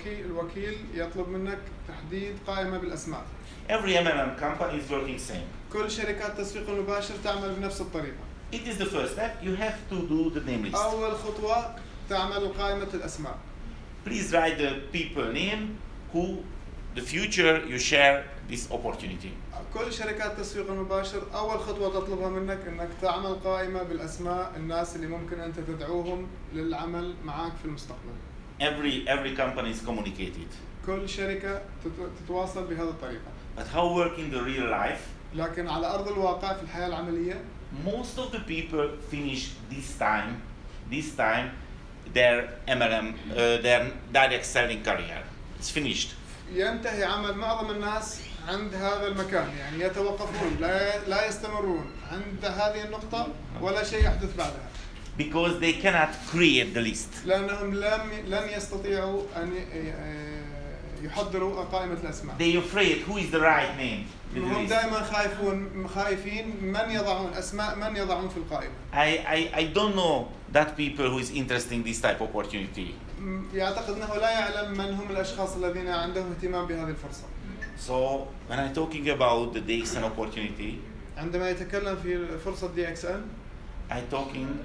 الوكيل يطلب منك تحديد قائمة بالأسماء. Every MLM company is working same. كل شركات التسويق المباشر تعمل بنفس الطريقة. It is the first step. You have to do the name list. أول خطوة تعمل قائمة الأسماء. Please write the people name who the future you share this opportunity. كل شركات التسويق المباشر أول خطوة تطلبها منك إنك تعمل قائمة بالأسماء الناس اللي ممكن أنت تدعوهم للعمل معك في المستقبل. Every company is communicated. كل شركة تتواصل بهذه الطريقة. But how work in the real life? لكن على أرض الواقع في الحياة العملية Most of the people finish this time their MLM, their direct selling career. It's finished. ينتهي عمل معظم الناس عند هذا المكان، يعني يتوقفون لا يستمرون عند هذه النقطة ولا شيء يحدث بعدها. Because they cannot create the list. لأنهم لن يستطيعوا أن يحضروا قائمة الأسماء. They afraid who is the right name. هم دائما خايفين من يضعون أسماء من يضعون في القائمة. I don't know that people who is interested in this type of opportunity. يعتقد أنه لا يعلم من هم الأشخاص الذين عندهم اهتمام بهذه الفرصة. So when I'm talking about the DXN opportunity, عندما يتكلم في فرصة DXN, I'm talking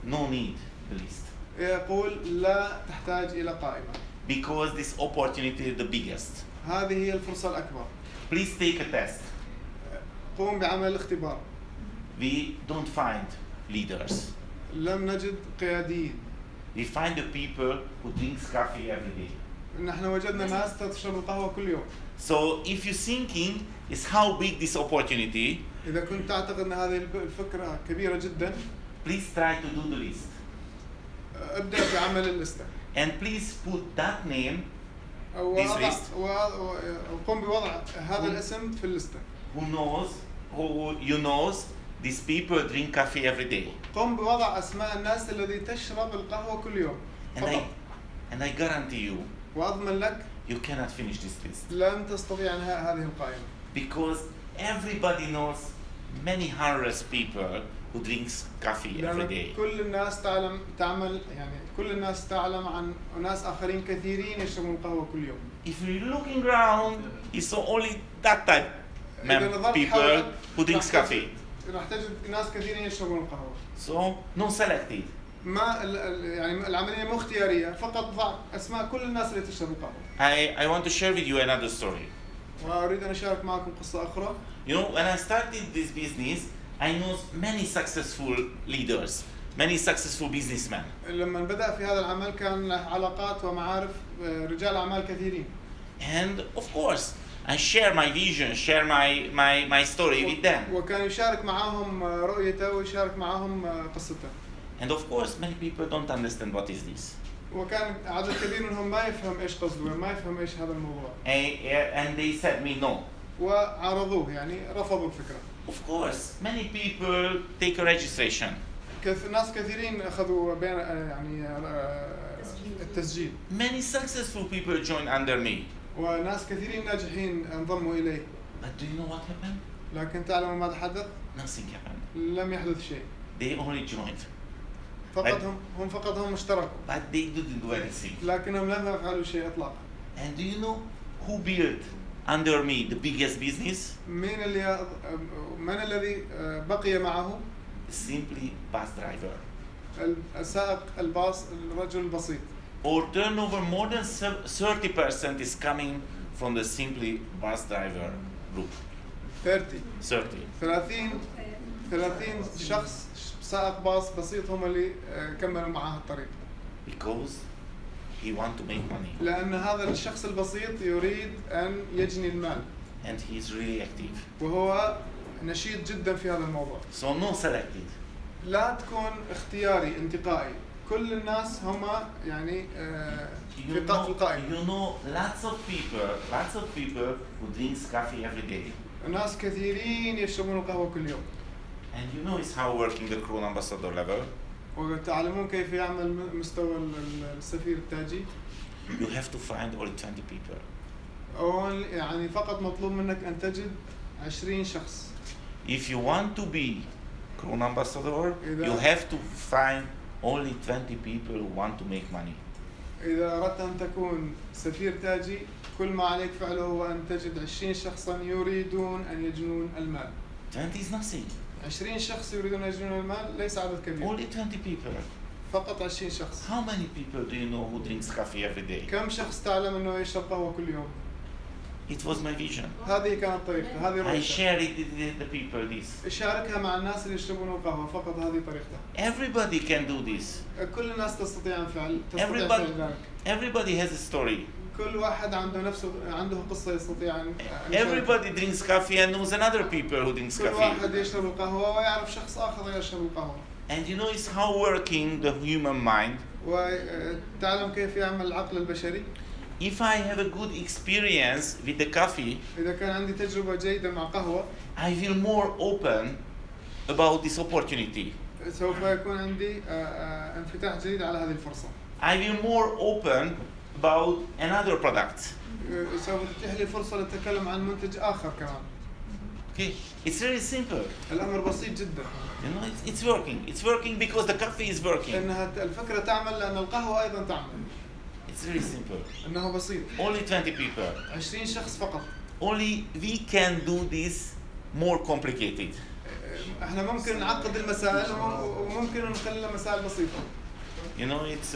no need the list. يقول لا تحتاج إلى قائمة. Because this opportunity is the biggest. هذه هي الفرصة الأكبر. Please take a test. قوم بعمل اختبار. We don't find leaders. لم نجد قياديين. We find the people who drinks coffee every day. نحن وجدنا ناس تشرب القهوة كل يوم. So if you're thinking is how big this opportunity, إذا كنت تعتقد أن هذه الفكرة كبيرة جدا, please try to do the list. ابدأ بعمل الليستة. And please put that name, this list. وقم بوضع هذا الاسم في الليستة. Who you knows these people drink coffee every day. قم بوضع أسماء الناس الذي تشرب القهوة كل يوم. And I guarantee you, وأضمن لك you cannot finish this list. لن تستطيع أنهاء هذه القائمة. Because everybody knows many hundreds people who drinks coffee every day. كل الناس كل الناس تعلم عن ناس آخرين كثيرين يشربون القهوة كل يوم. If you're looking around, you saw only that type of people who drinks coffee. راح تجد ناس كثيرين يشربون القهوة. So no selected. ما يعني العملية مو اختيارية، فقط ضع أسماء كل الناس اللي تشرب القهوة. I want to share with you another story. وأريد أن أشارك معكم قصة أخرى. You know, when I started this business, I know many successful leaders, many successful businessmen. لما بدأ في هذا العمل كان له علاقات ومعارف رجال أعمال كثيرين. And of course, I share my vision, share my story with them. وكان يشارك معهم رؤيته ويشارك معهم قصته. And of course, many people don't understand what is this. وكان عدد كبير منهم ما يفهم إيش قصده، ما يفهم إيش هذا الموضوع. And they said me no. وعرضوه، يعني رفضوا الفكرة. Of course, many people take a registration. ناس كثيرين أخذوا التسجيل. Many successful people join under me. وناس كثيرين ناجحين انضموا إليه. But do you know what happened? لكن تعلموا ماذا حدث؟ Nothing happened. لم يحدث شيء. They only joined. فقط هم اشتركوا. But they didn't do anything. لكنهم لم يفعلوا شيء إطلاقا. And do you know who built under me the biggest business? من الذي بقي معه؟ Simply bus driver. السائق الباص، الرجل البسيط. Our turnover more than 30% is coming from the simply bus driver group. 30 شخص سائق باص بسيط هم اللي كملوا معاه الطريق. Because he want to make money. لأن هذا الشخص البسيط يريد أن يجني المال. And he is really active. وهو نشيط جدا في هذا الموضوع. So no selected. لا تكون اختياري انتقائي. كل الناس هم يعني في القائمة. You know, lots of people who drinks coffee every day. ناس كثيرين يشربون القهوة كل يوم. And you know is how working the Crown Ambassador level. وتعلمون كيف يعمل مستوى السفير التاجي. You have to find only 20 people. يعني فقط مطلوب منك أن تجد 20 شخص. If you want to be Crown Ambassador, you have to find only 20 people who want to make money. إذا أردت أن تكون سفير تاجي كل ما عليك فعله هو أن تجد 20 شخصا يريدون أن يجنون المال. 20 is nothing. 20 شخص يريدون أن يجنون المال ليس عدد كبير. Only 20 people. فقط 20 شخص. How many people do you know who drinks coffee every day? كم شخص تعلم أنه يشرب قهوة كل يوم؟ It was my vision. هذه كانت طريقته، هذه I رؤيته. share it with the people this. شاركها مع الناس اللي يشربون القهوة، فقط هذه طريقته. Everybody can do this. كل الناس تستطيع فعل ذلك. Everybody has a story. كل واحد عنده قصة يستطيع أن Everybody drinks coffee and knows another people who drinks كل coffee. واحد يشرب القهوة ويعرف شخص آخر يشرب القهوة. And you know it's how working the human mind. وتعلم كيف يعمل العقل البشري. If I have a good experience with the coffee, إذا كان عندي تجربة جيدة مع قهوة, I feel more open about this opportunity. سوف يكون عندي انفتاح جديد على هذه الفرصة. I feel more open about another product. سوف تتيح لي فرصة للتكلم عن منتج آخر كمان. Okay, it's really simple. الأمر بسيط جدا. You know, it's working. It's working because the coffee is working. إنها الفكرة تعمل لأن القهوة أيضا تعمل. It's really simple. إنه بسيط. Only 20 people. 20 شخص فقط. Only we can do this more complicated. احنا ممكن نعقد المسائل وممكن نخليها مسائل بسيطة. You know, it's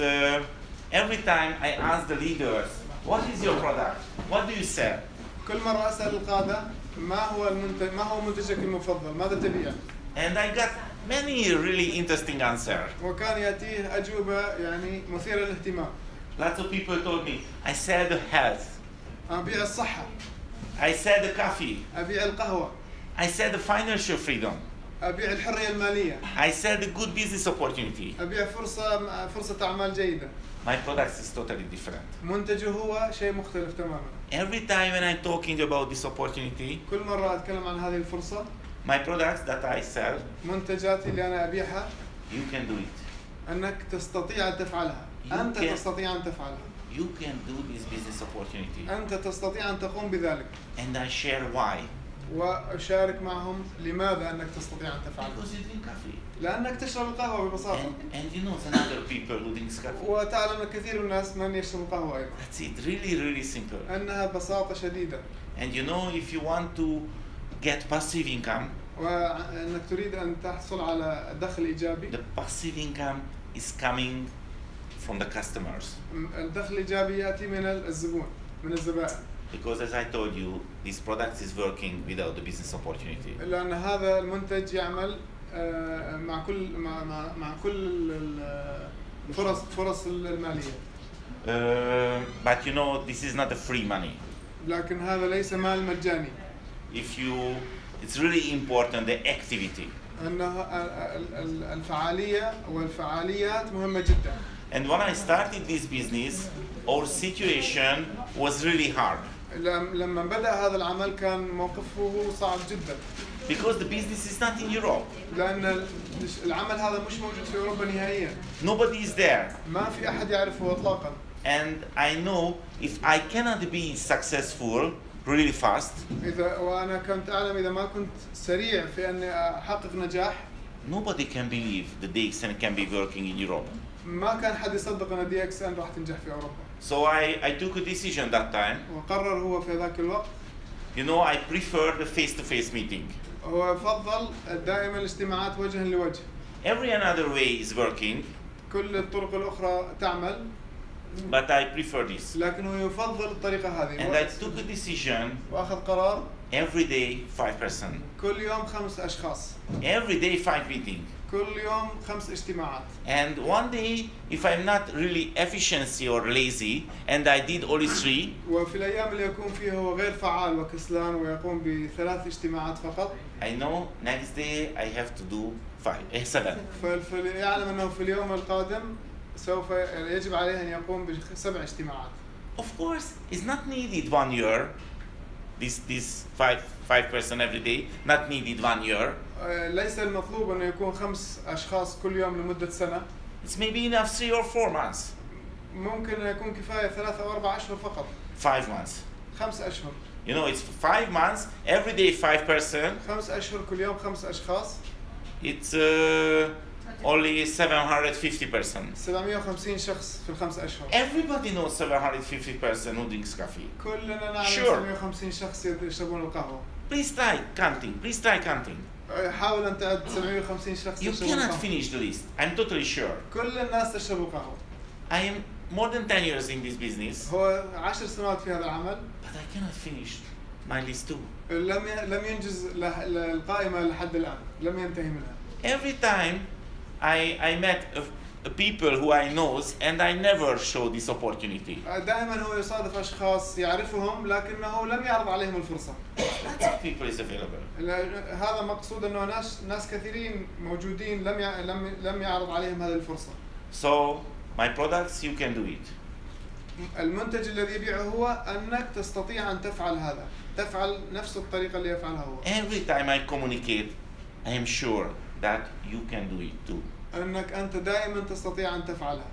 every time I ask the leaders, what is your product? What do you sell? كل مرة أسأل القادة ما هو منتجك المفضل؟ ماذا تبيع؟ And I got many really interesting answers. وكان يأتيه أجوبة يعني مثيرة للاهتمام. Lots of people told me, I sell the health. أبيع الصحة. I sell the coffee. أبيع القهوة. I sell the financial freedom. أبيع الحرية المالية. I sell the good business opportunity. أبيع فرصة أعمال جيدة. My product is totally different. منتجه هو شيء مختلف تماما. Every time when I'm talking about this opportunity, كل مرة أتكلم عن هذه الفرصة. my products that I sell, منتجاتي اللي أنا أبيعها. you can do it. أنك تستطيع أن تفعلها. أنت تستطيع أن تفعلها. You can do this business opportunity. أنت تستطيع أن تقوم بذلك. And I share why. وأشارك معهم لماذا أنك تستطيع أن تفعله. Because you drink coffee. لأنك تشرب القهوة ببساطة. And you know some other people who drink coffee. وتعلم أن كثير من الناس من يشرب القهوة أيضا. That's it. Really, really simple. أنها بساطة شديدة. And you know, if you want to get passive income, وأنك تريد أن تحصل على دخل إيجابي. the passive income is coming from the customers. الدخل الإيجابي يأتي من الزبون، من الزبائن. Because as I told you, this product is working without the business opportunity. لأن هذا المنتج يعمل مع كل الفرص المالية. But you know, this is not a free money. لكن هذا ليس مال مجاني. It's really important the activity. أنه الفعالية والفعاليات مهمة جدا. And when I started this business, our situation was really hard. لما بدأ هذا العمل كان موقفه صعب جدا. Because the business is not in Europe. لأن العمل هذا مش موجود في أوروبا نهائيا. Nobody is there. ما في أحد يعرفه إطلاقا. And I know if I cannot be successful really fast. وأنا كنت أعلم إذا ما كنت سريع في أني أحقق نجاح. Nobody can believe the DXN can be working in Europe. ما كان حد يصدق أن DXN راح تنجح في أوروبا. So I took a decision that time. وقرر هو في ذاك الوقت. You know, I prefer the face-to-face meeting. هو يفضل دائما الاجتماعات وجها لوجه. Every another way is working. كل الطرق الأخرى تعمل. But I prefer this. لكن هو يفضل الطريقة هذه. And I took a decision. وأخذ قرار. Every day 5%. كل يوم 5 أشخاص. Every day 5 meetings. كل يوم 5 اجتماعات. And one day, if I'm not really efficiency or lazy, and I did only 3. وفي الأيام اللي يكون فيها هو غير فعال وكسلان ويقوم ب3 اجتماعات فقط. I know next day I have to do 7. يعلم أنه في اليوم القادم سوف يجب عليه أن يقوم ب7 اجتماعات. Of course, it's not needed 1 year. This 5% every day, not needed 1 year. ليس المطلوب أنه يكون 5 أشخاص كل يوم لمدة سنة. It's maybe enough 3 or 4 months. ممكن يكون كفاية 3 أو 4 أشهر فقط. 5 months. 5 أشهر. You know, it's 5 months, every day 5%. 5 أشهر كل يوم 5 أشخاص. It's only 750 person. 750 شخص في ال5 أشهر. Everybody knows 750 person who drinks coffee. كلنا نعلم Sure. 750 شخص يشربون القهوة. Please try counting. Please try counting. حاول أن تعد 750 شخص You يشربون cannot القهوة. finish the list. I'm totally sure. كل الناس تشرب القهوة. I am more than 10 years in this business, هو 10 سنوات في هذا العمل. but I cannot finish my list too. لم ينجز القائمة لحد الآن. لم ينتهي منها. Every time I met people who I knows and I never show this opportunity. دائما هو يصادف أشخاص يعرفهم لكنه لم يعرض عليهم الفرصة. Lots of people is available. هذا مقصود أنه ناس كثيرين موجودين لم يعرض عليهم هذه الفرصة. So my products, you can do it. المنتج الذي يبيعه هو أنك تستطيع أن تفعل هذا. تفعل نفس الطريقة اللي يفعلها هو. Every time I communicate, I am sure that you can do it too. أنك أنت دائما تستطيع أن تفعلها.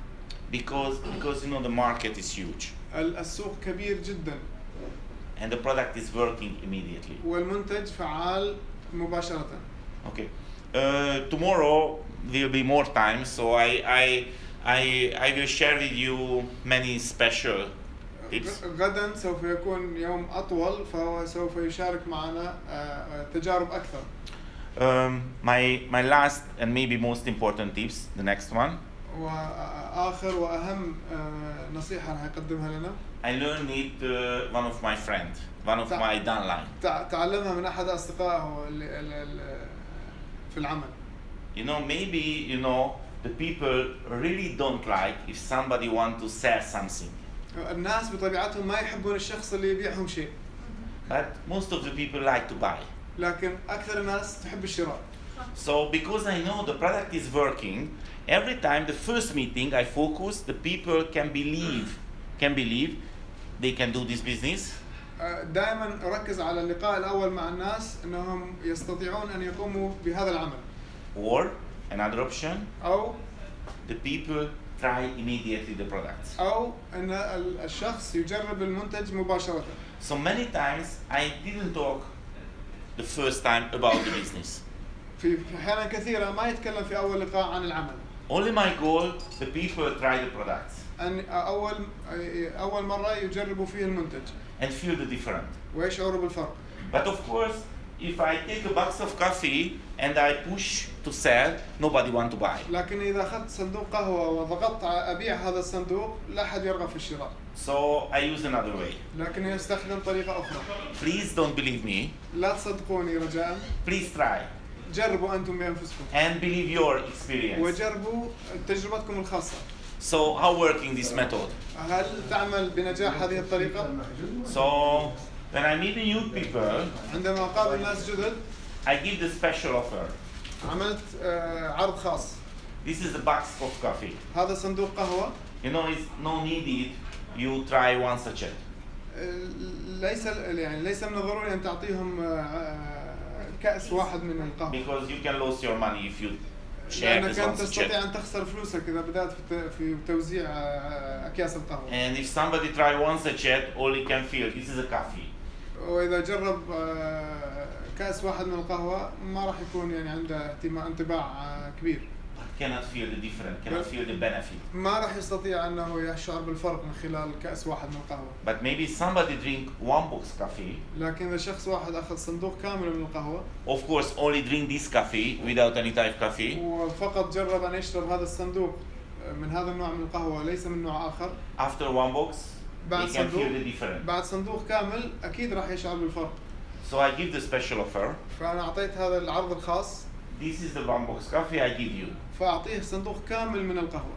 Because you know the market is huge. السوق كبير جدا. And the product is working immediately. والمنتج فعال مباشرة. Okay. Tomorrow will be more time, so I will share with you many special tips. غدا سوف يكون يوم أطول فهو سوف يشارك معنا تجارب أكثر. My last and maybe most important tips, the next one. وآخر وأهم نصيحة راح يقدمها لنا. I learned it one of my friends, one of my downline. تعلمها من أحد أصدقائه في العمل. You know, maybe the people really don't like if somebody want to sell something. الناس بطبيعتهم ما يحبون الشخص اللي يبيعهم شيء. But most of the people like to buy. لكن أكثر الناس تحب الشراء. So because I know the product is working, every time the first meeting I focus, the people can believe they can do this business. دائما أركز على اللقاء الأول مع الناس أنهم يستطيعون أن يقوموا بهذا العمل. Or another option, أو the people try immediately the products. أو أن الشخص يجرب المنتج مباشرة. So many times I didn't talk the first time about the business. في أحيانا كثيرة ما يتكلم في أول لقاء عن العمل. Only my goal, the people try the products. أن أول مرة يجربوا فيه المنتج. And feel the difference. ويشعروا بالفرق. But of course, if I take a box of coffee and I push to sell, nobody want to buy. لكن إذا أخذت صندوق قهوة وضغطت أبيع هذا الصندوق لا أحد يرغب في الشراء. So I use another way. لكن يستخدم طريقة أخرى. Please don't believe me. لا تصدقوني رجاء. Please try. جربوا أنتم بأنفسكم. And believe your experience. وجربوا تجربتكم الخاصة. So how working this method? هل تعمل بنجاح هذه الطريقة؟ So when I meet new people, عندما أقابل ناس جدد I give the special offer. عملت عرض خاص. This is a box of coffee. هذا صندوق قهوة. You know, it's no needed. You try one sachet. ليس من الضروري أن تعطيهم كأس واحد من القهوة. Because you can lose your money if you share لأنك this one أنت تستطيع sachet. أن تخسر فلوسك إذا بدأت في توزيع أكياس القهوة. And if somebody try one sachet, all he can feel this is a coffee. وإذا جرب كأس واحد من القهوة ما راح يكون يعني عنده انطباع كبير. But cannot feel the difference. Cannot feel the benefit. ما راح يستطيع أنه يشعر بالفرق من خلال كأس واحد من القهوة. But maybe somebody drink one box coffee. لكن إذا شخص واحد أخذ صندوق كامل من القهوة. Of course, only drink this coffee without any type of coffee. وفقط جرب أن يشرب هذا الصندوق من هذا النوع من القهوة ليس من نوع آخر. After one box, بعد he can صندوق feel the difference. بعد صندوق كامل أكيد راح يشعر بالفرق. So I give the special offer. فأنا أعطيت هذا العرض الخاص. This is the one box coffee I give you. فأعطيه صندوق كامل من القهوة.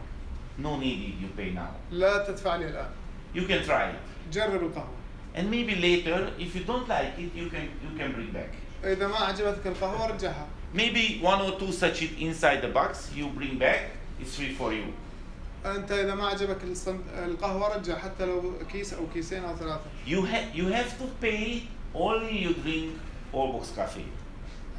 No need you pay now. لا تدفع لي الآن. You can try it. جرب القهوة. And maybe later, if you don't like it, you can bring back. إذا ما عجبتك القهوة رجعها. maybe 1 or 2 sachets inside the box. You bring back. It's free for you. انت اذا ما عجبك القهوه رجع حتى لو كيس او كيسين او ثلاثه. You have to pay only you drink all box coffee.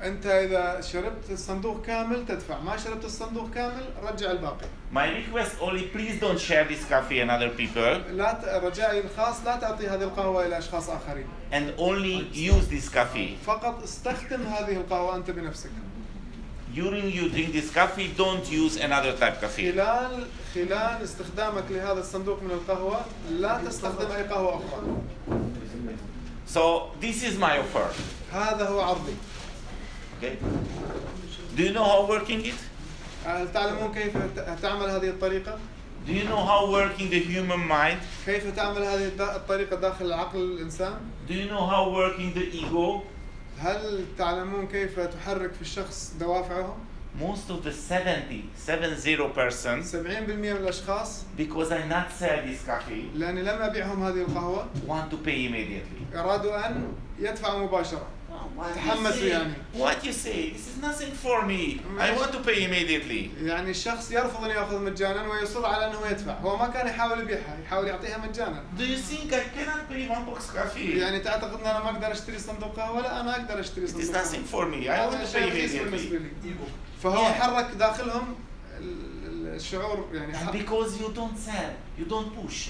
انت اذا شربت الصندوق كامل تدفع، ما شربت الصندوق كامل رجع الباقي. My request only, please don't share this coffee and other people. لا رجائي الخاص لا تعطي هذه القهوه الى اشخاص اخرين. And only use this coffee. فقط استخدم هذه القهوه انت بنفسك. During you drink this coffee, don't use another type coffee. خلال استخدامك لهذا الصندوق من القهوه لا تستخدم اي قهوه اخرى. So this is my offer. هذا هو عرضي. Okay. Do you know how working it? هل تعلمون كيف تعمل هذه الطريقه؟ Do you know how working the human mind? كيف تعمل هذه الطريقه داخل عقل الانسان؟ Do you know how working the ego? هل تعلمون كيف تحرك في الشخص دوافعه؟ Most of the 70% 70% من الاشخاص because I not sell this coffee لاني لم ابيعهم هذه القهوه want to pay immediately. ارادوا ان يدفعوا مباشره. تحمسوا يعني. What you say? This is nothing for me. I want to pay immediately. يعني الشخص يرفض ان ياخذ مجانا ويصر على انه يدفع، هو ما كان يحاول يبيعها، يحاول يعطيها مجانا. Do you think I cannot pay 1 box coffee? يعني تعتقد ان انا ما اقدر اشتري صندوق قهوه؟ لا انا اقدر اشتري It is صندوق قهوه. nothing for me. I want to pay immediately. فهو Yeah. حرك داخلهم الشعور يعني And because you don't sell, you don't push.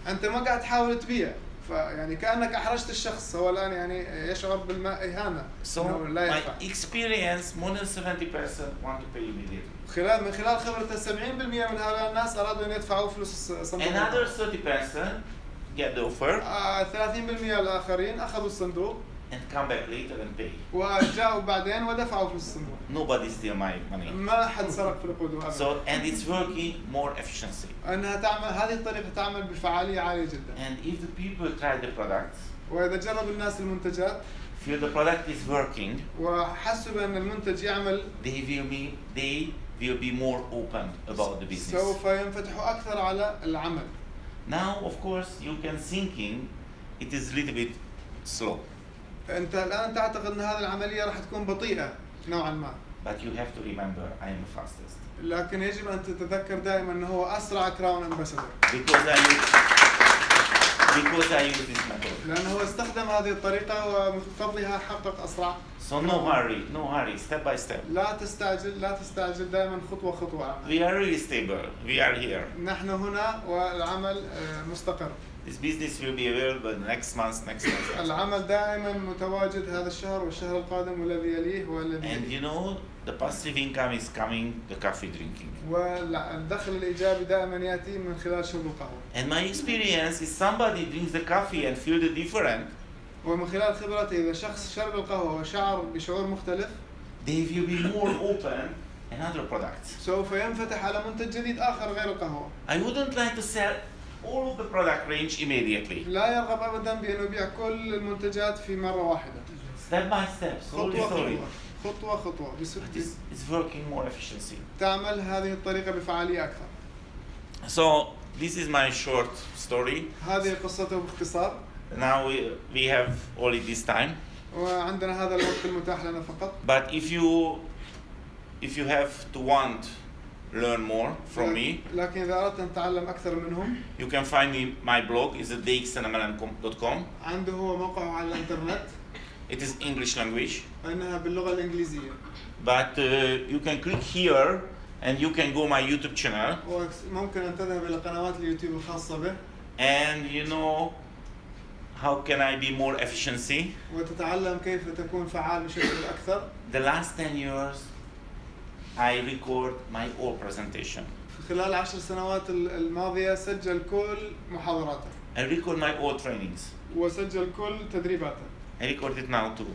انت ما قاعد تحاول تبيع، فيعني كانك احرجت الشخص، هو الان يعني يشعر بالإهانة. So my experience, more than 70% want to pay immediately. من خلال خبرته 70% من هؤلاء الناس ارادوا ان يدفعوا فلوس الصندوق. Another 30% get the offer 30% الاخرين اخذوا الصندوق and come back later and pay. وجاءوا بعدين ودفعوا فلوس الصندوق. Nobody steal my money. ما حد سرق في العقود ابدا. So and it's working more efficiency. انها تعمل هذه الطريقه تعمل بفعاليه عاليه جدا. And if the people try the product, واذا جرب الناس المنتجات feel the product is working, وحسوا بان المنتج يعمل they will be more open about the business. سوف ينفتحوا اكثر على العمل. Now of course you can thinking it is a little bit slow. انت الان تعتقد ان هذه العمليه راح تكون بطيئه نوعا ما. But you have to remember I am the fastest. لكن يجب ان تتذكر دائما انه هو اسرع كراون امباسادور. Because I use this method. لانه هو استخدم هذه الطريقه ومن فضلها حقق اسرع. So no hurry, step by step. لا تستعجل دائما خطوه خطوه. We are really stable. We are here. نحن هنا والعمل مستقر. This business will be available next month. العمل دائما متواجد هذا الشهر والشهر القادم والذي يليه والذي And you know the passive income is coming the coffee drinking. والدخل الايجابي دائما ياتي من خلال شرب القهوه. And my experience is somebody drinks the coffee and feel the different. ومن خلال خبرتي اذا شخص شرب القهوه وشعر بشعور مختلف they will be more open and other products. سوف ينفتح على منتج جديد اخر غير القهوه. I wouldn't like to sell all of the product range immediately. لا يرغب ابدا بانه يبيع كل المنتجات في مره واحده. Step by step, slowly. خطوه. It's working more efficiency. تعمل هذه الطريقه بفعاليه اكثر. So this is my short story. هذه قصته باختصار. Now we have only this time. وعندنا هذا الوقت المتاح لنا فقط. But if you have to want learn more from me. لكن إذا أردت أن تتعلم أكثر منهم. You can find me. My blog is dxnamalan.com. عنده هو موقعه على الإنترنت. It is English language. إنها باللغة الإنجليزية. But you can click here and you can go my YouTube channel. وممكن أن تذهب إلى قنوات اليوتيوب الخاصة به. And you know how can I be more efficiency. وتتعلم كيف تكون فعال بشكل أكثر. The last 10 years I record my whole presentation. خلال 10 سنوات الماضية سجل كل محاضراته. I record my whole trainings. وسجل كل تدريباته. I record it now too.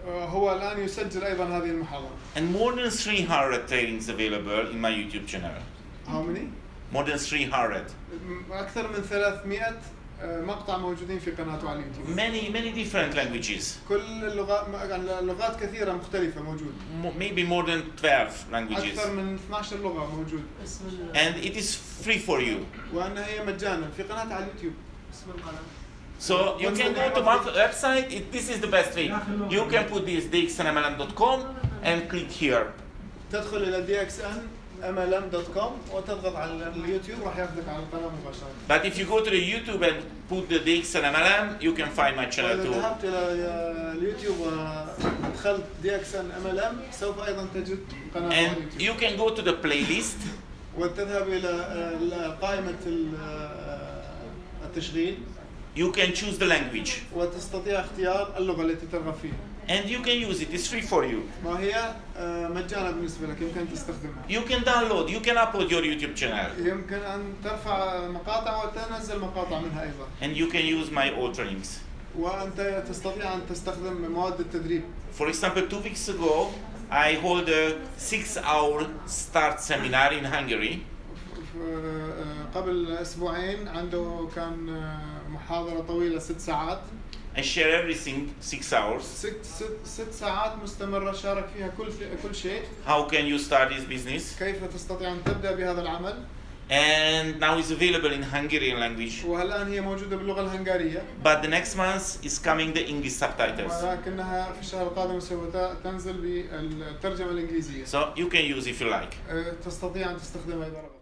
هو الآن يسجل أيضا هذه المحاضرة. And more than 300 trainings available in my YouTube channel. How many? More than 300. أكثر من 300 مقطع موجودين في قناته على اليوتيوب. Many different languages. كل اللغات كثيرة مختلفة موجود. Maybe more than 12 languages. أكثر من 12 لغة موجود. And it is free for you. وأنها هي مجانا في قناة على اليوتيوب. اسم القناة. So you can go to my website. This is the best way. You can put this dxnmlm.com and click here. تدخل إلى dxnmlm.com وتضغط على اليوتيوب راح ياخذك على القناة مباشرة. But if you go to the YouTube and put the dxnmlm, you can find my channel إذا too. ذهبت إلى اليوتيوب ودخلت dxnmlm سوف أيضا تجد قناة And اليوتيوب. you can go to the playlist. وتذهب إلى قائمة التشغيل. You can choose the language. وتستطيع اختيار اللغة التي ترغب فيها. And you can use it. It's free for you. وهي مجانا بالنسبة لك يمكن تستخدمها. You can download. You can upload your YouTube channel. يمكن أن ترفع مقاطع وتنزل مقاطع منها أيضا. And you can use my old trainings. وأنت تستطيع أن تستخدم مواد التدريب. For example, 2 weeks ago, I hold a 6-hour start seminar in Hungary. قبل أسبوعين عنده كان محاضرة طويلة 6 ساعات. I share everything 6 hours. 6 ساعات مستمرة شارك فيها كل شيء. How can you start this business? كيف تستطيع أن تبدأ بهذا العمل؟ And now it's available in Hungarian language. والآن هي موجودة باللغة الهنغارية. But the next month is coming the English subtitles. ولكنها في الشهر القادم سوف تنزل بالترجمة الإنجليزية. So you can use if you like. تستطيع أن تستخدمها إذا رغبت.